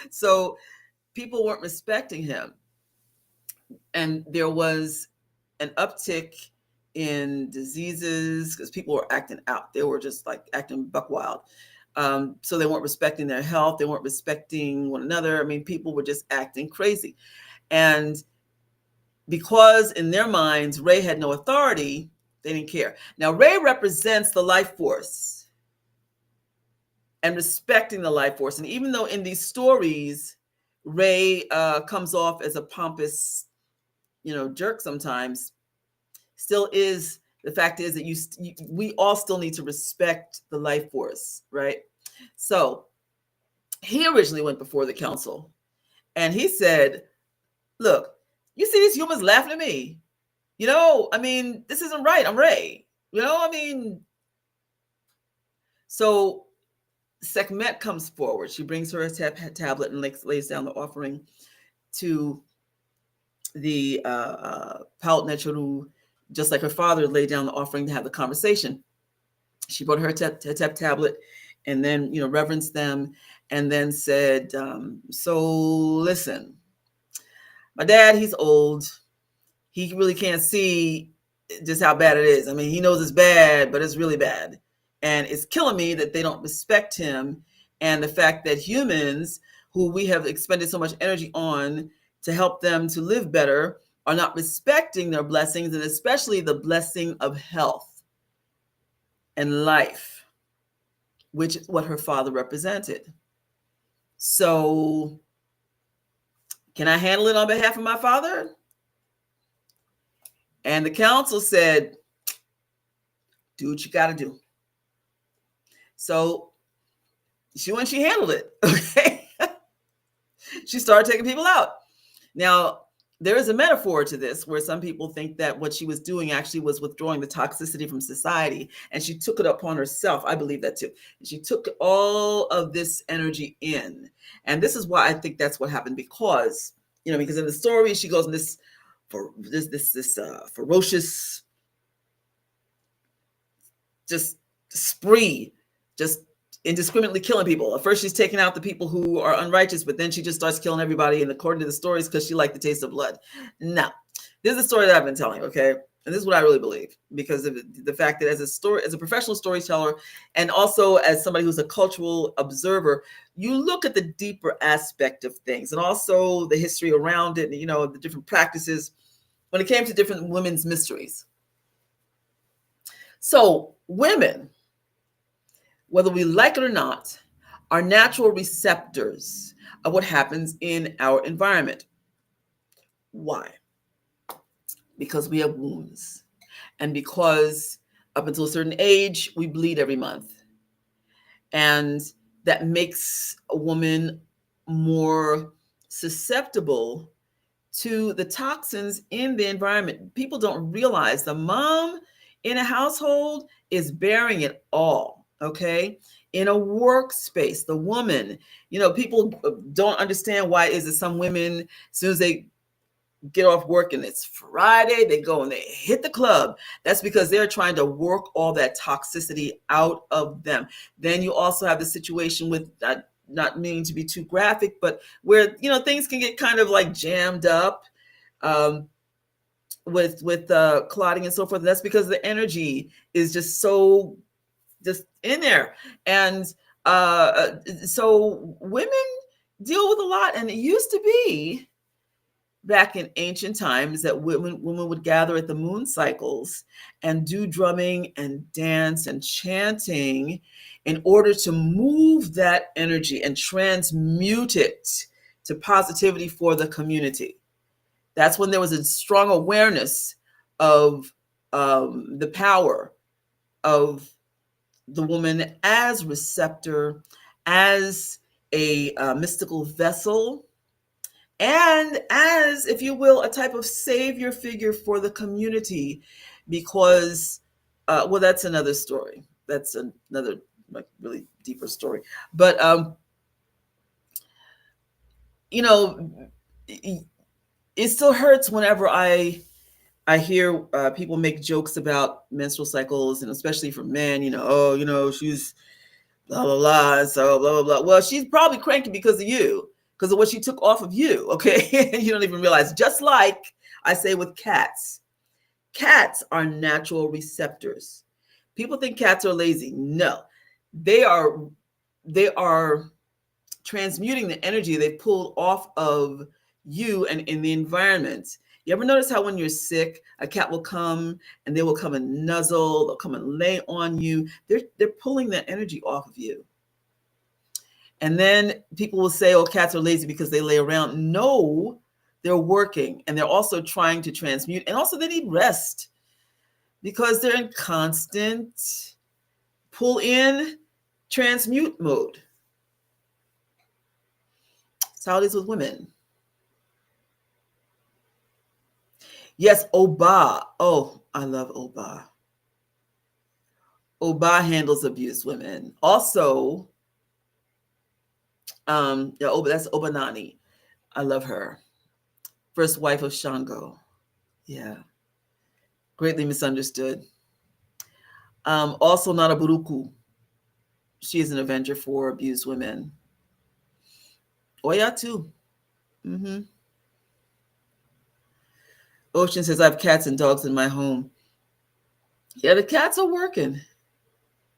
So people weren't respecting him, and there was an uptick in diseases because people were acting out. They were just like acting buck wild. So they weren't respecting their health. They weren't respecting one another. I mean, people were just acting crazy. And because in their minds, Ray had no authority, they didn't care. Now, Ray represents the life force and respecting the life force. And even though in these stories, Ray comes off as a pompous, jerk sometimes, still is, the fact is that we all still need to respect the life force, right? So he originally went before the council and he said, "Look, you see these humans laughing at me? I mean, this isn't right. I'm Ray. So Sekhmet comes forward. She brings her a tablet and lays down the offering to the Paut Necheru, just like her father laid down the offering to have the conversation. She brought her tablet and then, reverenced them and then said, "So listen, my dad, he's old. He really can't see just how bad it is. I mean, he knows it's bad, but it's really bad. And it's killing me that they don't respect him. And the fact that humans who we have expended so much energy on to help them to live better are not respecting their blessings, and especially the blessing of health and life, which is what her father represented. So can I handle it on behalf of my father?" And the council said, "Do what you got to do." So she handled it. Okay. She started taking people out. Now, there is a metaphor to this where some people think that what she was doing actually was withdrawing the toxicity from society, and she took it upon herself. I believe that too. She took all of this energy in. And this is why I think that's what happened, because in the story, she goes in this ferocious, just spree, just indiscriminately killing people. At first, she's taking out the people who are unrighteous, but then she just starts killing everybody. And according to the stories, because she liked the taste of blood. Now, this is the story that I've been telling, okay? And this is what I really believe, because of the fact that as a professional storyteller, and also as somebody who's a cultural observer, you look at the deeper aspect of things, and also the history around it, and, the different practices when it came to different women's mysteries. So women, whether we like it or not, are natural receptors of what happens in our environment. Why? Because we have wombs. And because up until a certain age, we bleed every month. And that makes a woman more susceptible to the toxins in the environment. People don't realize the mom in a household is bearing it all, okay? In a workspace, the woman, people don't understand why is it some women, as soon as they get off work and it's Friday, they go and they hit the club. That's because they're trying to work all that toxicity out of them. Then you also have the situation with, not meaning to be too graphic, but where, things can get kind of like jammed up um, with clotting and so forth. That's because the energy is just in there. And so women deal with a lot. And it used to be back in ancient times that women would gather at the moon cycles and do drumming and dance and chanting in order to move that energy and transmute it to positivity for the community. That's when there was a strong awareness of the power of the woman as receptor, as a mystical vessel, and as, if you will, a type of savior figure for the community. Because, well, that's another story. That's another like really deeper story. But it still hurts whenever I hear people make jokes about menstrual cycles, and especially for men. She's blah blah blah, and so blah blah blah. Well, she's probably cranky because of you, because of what she took off of you. Okay, you don't even realize. Just like I say with cats, cats are natural receptors. People think cats are lazy. No, they are. They are transmuting the energy they pulled off of you and in the environment. You ever notice how when you're sick, a cat will come and they will come and nuzzle, they'll come and lay on you. They're pulling that energy off of you. And then people will say, oh, cats are lazy because they lay around. No, they're working, and they're also trying to transmute. And also they need rest because they're in constant pull in, transmute mode. That's how it is with women. Yes, Oba. Oh, I love Oba. Oba handles abused women. Also, that's Obanani. I love her. First wife of Shango. Yeah. Greatly misunderstood. Also Naraburuku. She is an avenger for abused women. Oya too. Mm-hmm. Ocean says, I have cats and dogs in my home. Yeah, the cats are working.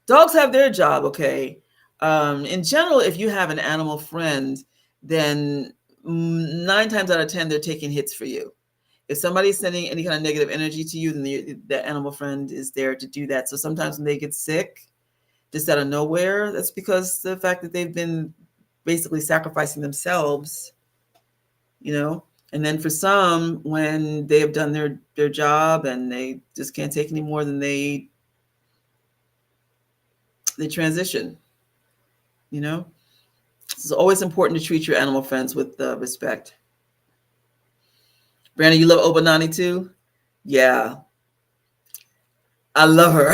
Dogs have their job, okay? In general, if you have an animal friend, then 9 times out of 10, they're taking hits for you. If somebody's sending any kind of negative energy to you, then the animal friend is there to do that. So sometimes when they get sick, just out of nowhere, that's because the fact that they've been basically sacrificing themselves, And then for some, when they have done their job and they just can't take any more, then they transition, It's always important to treat your animal friends with respect. Brandon, you love Obanani too? Yeah. I love her.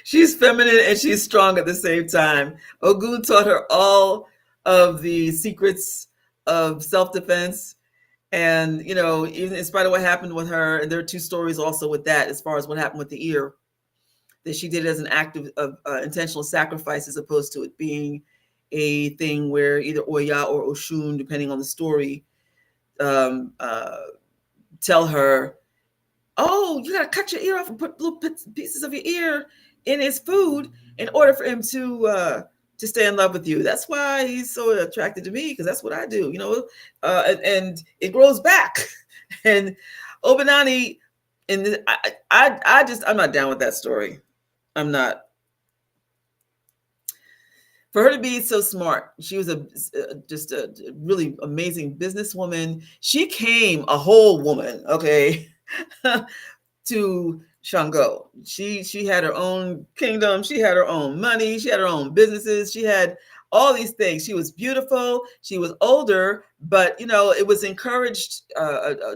She's feminine and she's strong at the same time. Ogun taught her all of the secrets of self-defense. And, even in spite of what happened with her, and there are 2 stories also with that, as far as what happened with the ear, that she did it as an act of intentional sacrifice, as opposed to it being a thing where either Oya or Oshun, depending on the story, tell her, oh, you got to cut your ear off and put little pieces of your ear in his food in order for him to stay in love with you. That's why he's so attracted to me, because that's what I do, and it grows back. And Obanani, and I'm not down with that story. I'm not. For her to be so smart, she was just a really amazing businesswoman. She came a whole woman, okay? to Shango. She had her own kingdom. She had her own money. She had her own businesses. She had all these things. She was beautiful. She was older, but it was encouraged.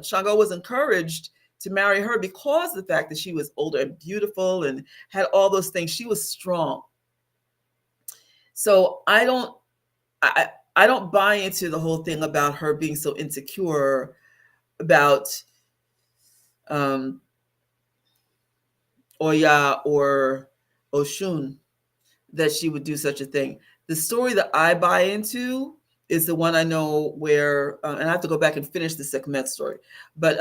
Shango was encouraged to marry her because of the fact that she was older and beautiful and had all those things. She was strong. So I don't buy into the whole thing about her being so insecure about um, Oya or Oshun, that she would do such a thing. The story that I buy into is the one I know where, and I have to go back and finish the Sekhmet story, but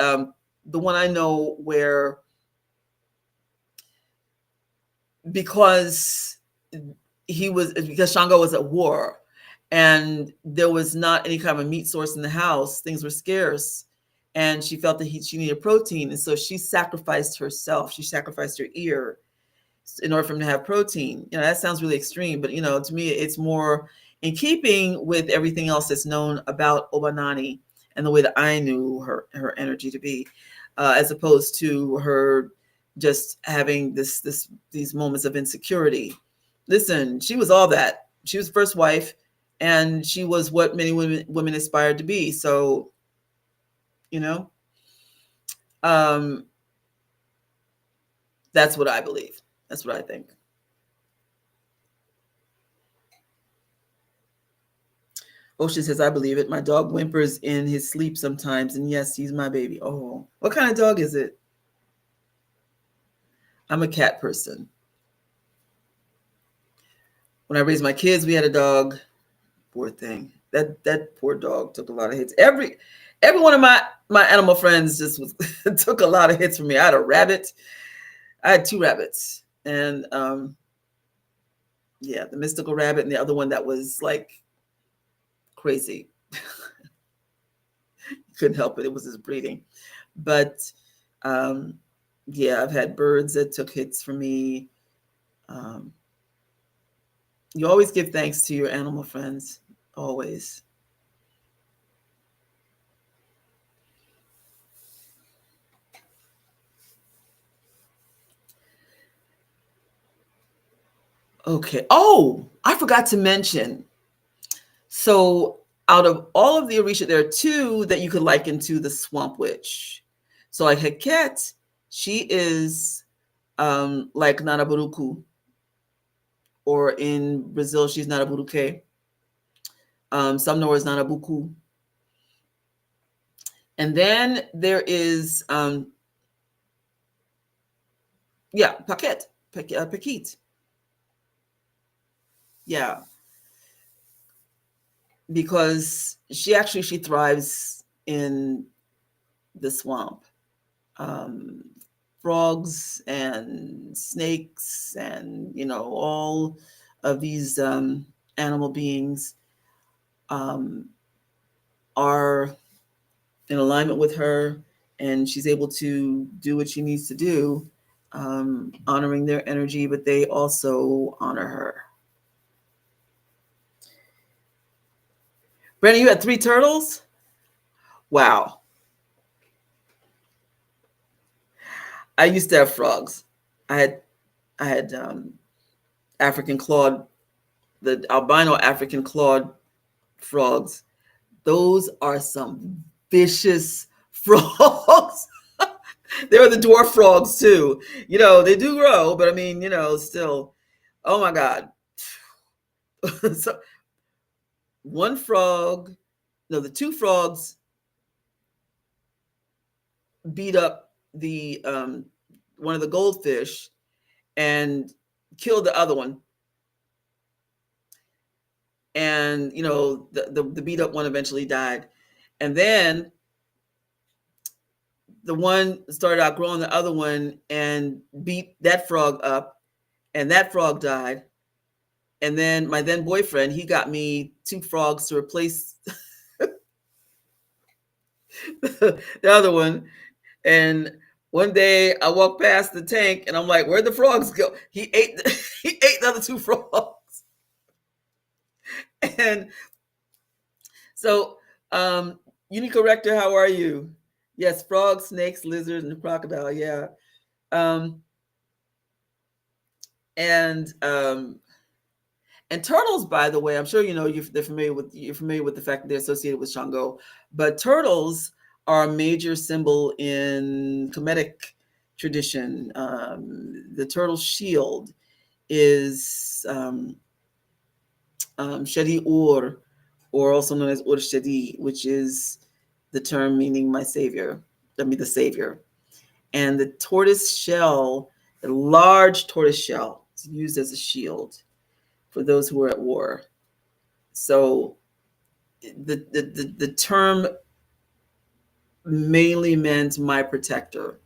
the one I know where, because because Shango was at war and there was not any kind of a meat source in the house, things were scarce, and she felt that she needed protein, and so she sacrificed herself. She sacrificed her ear in order for him to have protein. That sounds really extreme, but to me, it's more in keeping with everything else that's known about Obanani and the way that I knew her energy to be, as opposed to her just having these moments of insecurity. Listen, she was all that. She was first wife, and she was what many women aspired to be. So, that's what I believe. That's what I think. Ocean says, I believe it. My dog whimpers in his sleep sometimes. And yes, he's my baby. Oh, what kind of dog is it? I'm a cat person. When I raised my kids, we had a dog. Poor thing. That poor dog took a lot of hits. Every one of my animal friends just took a lot of hits from me. I had a rabbit. I had 2 rabbits. And yeah, the mystical rabbit and the other one that was like crazy. Couldn't help it. It was his breeding. But yeah, I've had birds that took hits from me. You always give thanks to your animal friends. Always. Okay. Oh, I forgot to mention. So out of all of the Orisha, there are 2 that you could liken to the swamp witch. So like Heket, she is like Nanaburuku, or in Brazil, she's Nanaburuke. Some know her as Nanabuku. And then there is Pekhit. Pekhit. Yeah. Because she thrives in the swamp. Frogs and snakes and all of these animal beings are in alignment with her, and she's able to do what she needs to do, honoring their energy, but they also honor her. Brenda, you had 3 turtles? Wow. I used to have frogs. I had African clawed, the albino African clawed frogs. Those are some vicious frogs. They were the dwarf frogs too. They do grow, but I mean, still. Oh my God. So one frog, no, the 2 frogs beat up the one of the goldfish and killed the other one. And the beat up one eventually died. And then the one started outgrowing the other one and beat that frog up, and that frog died. And then my then boyfriend, he got me 2 frogs to replace the other one. And one day I walked past the tank and I'm like, where'd the frogs go? He ate the other 2 frogs. And so, Unique Rector, how are you? Yes, frogs, snakes, lizards, and crocodile. Yeah. Um, and turtles, by the way, I'm sure you know you're familiar with the fact that they're associated with Shango, but turtles are a major symbol in Kemetic tradition. The turtle shield is Shadi or also known as Ur Shadi, which is the term meaning my savior. I mean the savior. And the tortoise shell, the large tortoise shell, is used as a shield for those who are at war. So the term mainly meant my protector.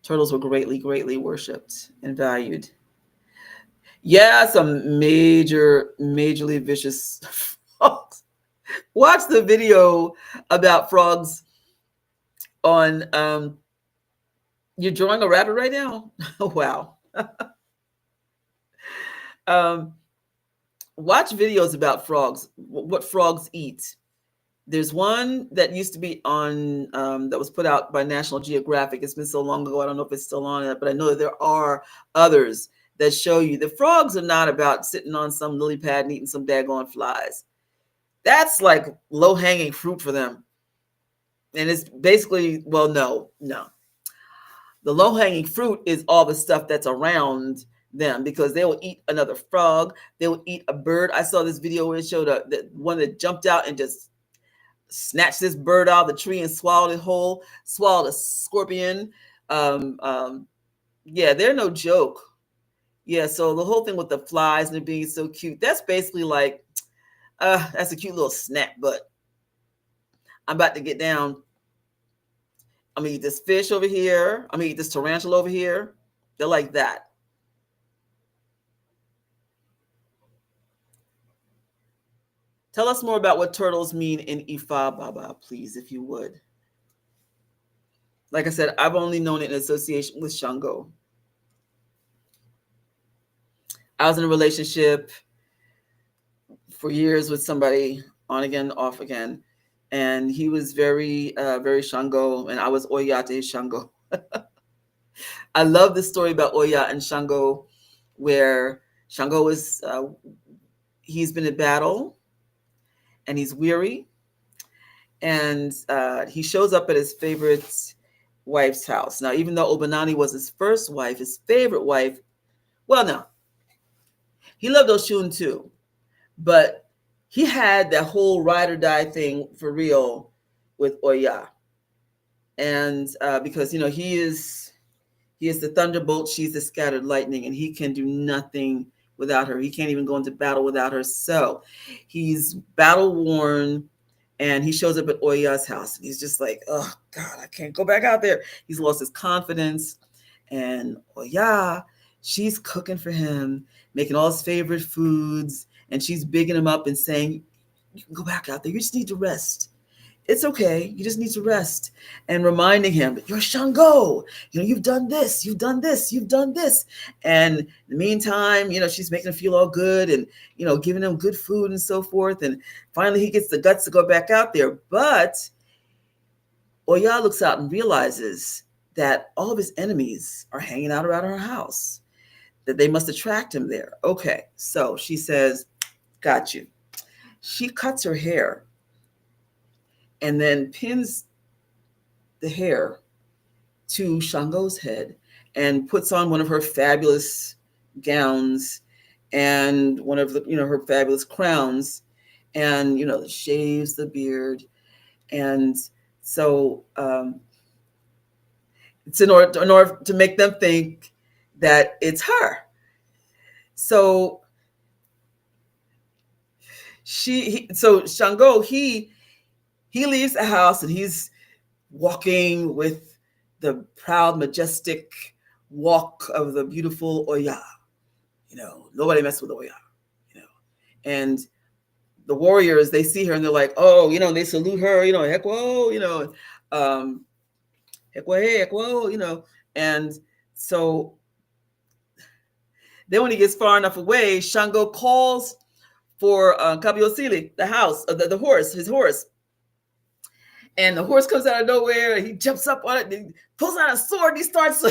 Turtles were greatly worshipped and valued. Yeah, some majorly vicious frogs. Watch the video about frogs on you're drawing a rabbit right now? Wow. um Watch videos about frogs, what frogs eat. There's one that used to be on that was put out by National Geographic. It's been so long ago, I don't know if it's still on it, but I know that there are others that show you the frogs are not about sitting on some lily pad and eating some daggone flies. That's like low hanging fruit for them. And it's basically, well, no. The low hanging fruit is all the stuff that's around them because they will eat another frog. They will eat a bird. I saw this video where it showed the one that jumped out and just snatched this bird out of the tree and swallowed it whole, swallowed a scorpion. Um, um, yeah, they're no joke. Yeah, so the whole thing with the flies and it being so cute, that's basically like, that's a cute little snack, but I'm about to get down. I'm gonna eat this fish over here. I'm gonna eat this tarantula over here. They're like that. Tell us more about what turtles mean in Ifa Baba, please, if you would. Like I said, I've only known it in association with Shango. I was in a relationship for years with somebody, on again, off again, and he was very Shango, and I was Oya to his Shango. I love the story about Oya and Shango, where Shango is he's been in battle, and he's weary, and he shows up at his favorite wife's house. Now, even though Obanani was his first wife, his favorite wife, well, no, he loved Oshun too, but he had that whole ride or die thing for real with Oya, and because he is the thunderbolt, she's the scattered lightning, and he can do nothing without her. He can't even go into battle without her. So he's battle worn, and he shows up at Oya's house, and he's just like, oh God, I can't go back out there. He's lost his confidence, and Oya, she's cooking for him, making all his favorite foods, and she's bigging him up and saying, you can go back out there. You just need to rest. It's okay. You just need to rest, and reminding him, you're Shango. You've done this, you've done this, you've done this. And in the meantime, she's making him feel all good and, giving him good food and so forth. And finally he gets the guts to go back out there. But Oya looks out and realizes that all of his enemies are hanging out around her house, that they must attract him there. Okay. So she says, got you. She cuts her hair and then pins the hair to Shango's head and puts on one of her fabulous gowns and one of the, her fabulous crowns, and shaves the beard. And so it's in order to make them think that it's her. So so Shango, he leaves the house and he's walking with the proud, majestic walk of the beautiful Oya. Nobody messes with Oya. And the warriors, they see her and they're like, oh, they salute her, Hekwo, Hekwo, Hekwo, and so then when he gets far enough away, Shango calls for Kabiosili, the house, the horse, his horse. And the horse comes out of nowhere, and he jumps up on it, and he pulls out a sword, and he starts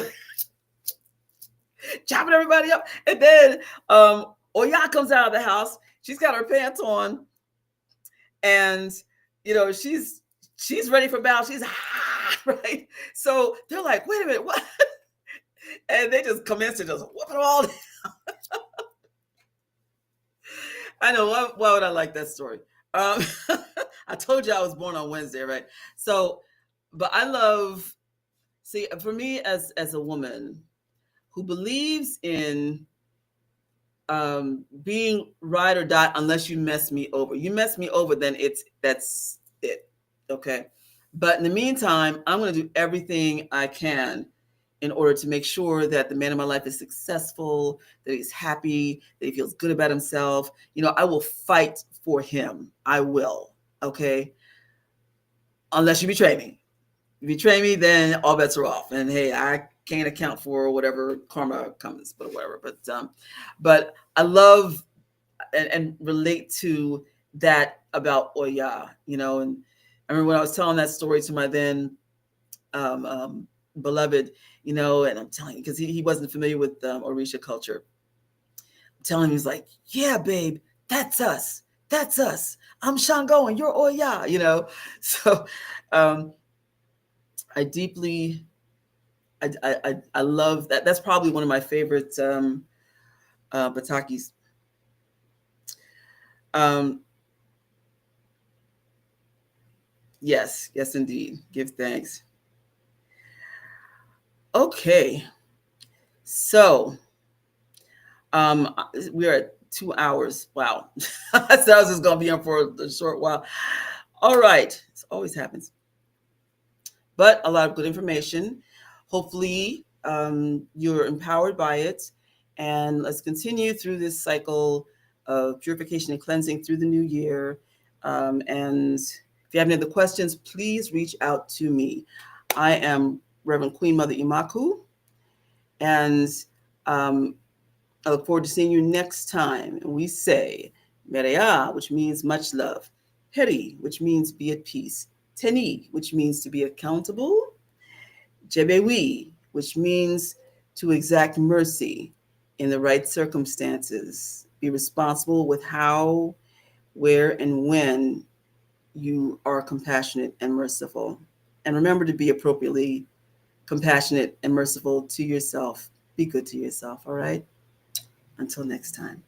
chopping everybody up. And then Oya comes out of the house. She's got her pants on, and she's ready for battle. She's right. So they're like, wait a minute, what? And they just commence to just whoop it all. I know. Why would I like that story? Um, I told you I was born on Wednesday, right? So, but I love, see, for me as a woman who believes in being ride or die unless you mess me over. You mess me over, then that's it. Okay. But in the meantime, I'm going to do everything I can in order to make sure that the man of my life is successful, that he's happy, that he feels good about himself. I will fight for him. I will. Okay. Unless you betray me. If you betray me, then all bets are off. And hey, I can't account for whatever karma comes, but whatever. But I love and relate to that about Oya, and I remember when I was telling that story to my then beloved, and I'm telling you, because he wasn't familiar with Orisha culture. I'm telling him, he's like, yeah, babe, that's us. That's us. I'm Shango and you're Oya, So I deeply, I love that. That's probably one of my favorite Batakis. Yes, indeed. Give thanks. Okay. So we're at 2 hours. Wow. I said I was just going to be on for a short while. All right. This always happens. But a lot of good information. Hopefully you're empowered by it. And let's continue through this cycle of purification and cleansing through the new year. And if you have any other questions, please reach out to me. I am Reverend Queen Mother Imaku. And I look forward to seeing you next time. And we say, Merea, which means much love. Heri, which means be at peace. Teni, which means to be accountable. Jebewi, which means to exact mercy in the right circumstances. Be responsible with how, where, and when you are compassionate and merciful. And remember to be appropriately compassionate and merciful to yourself. Be good to yourself, all right? Until next time.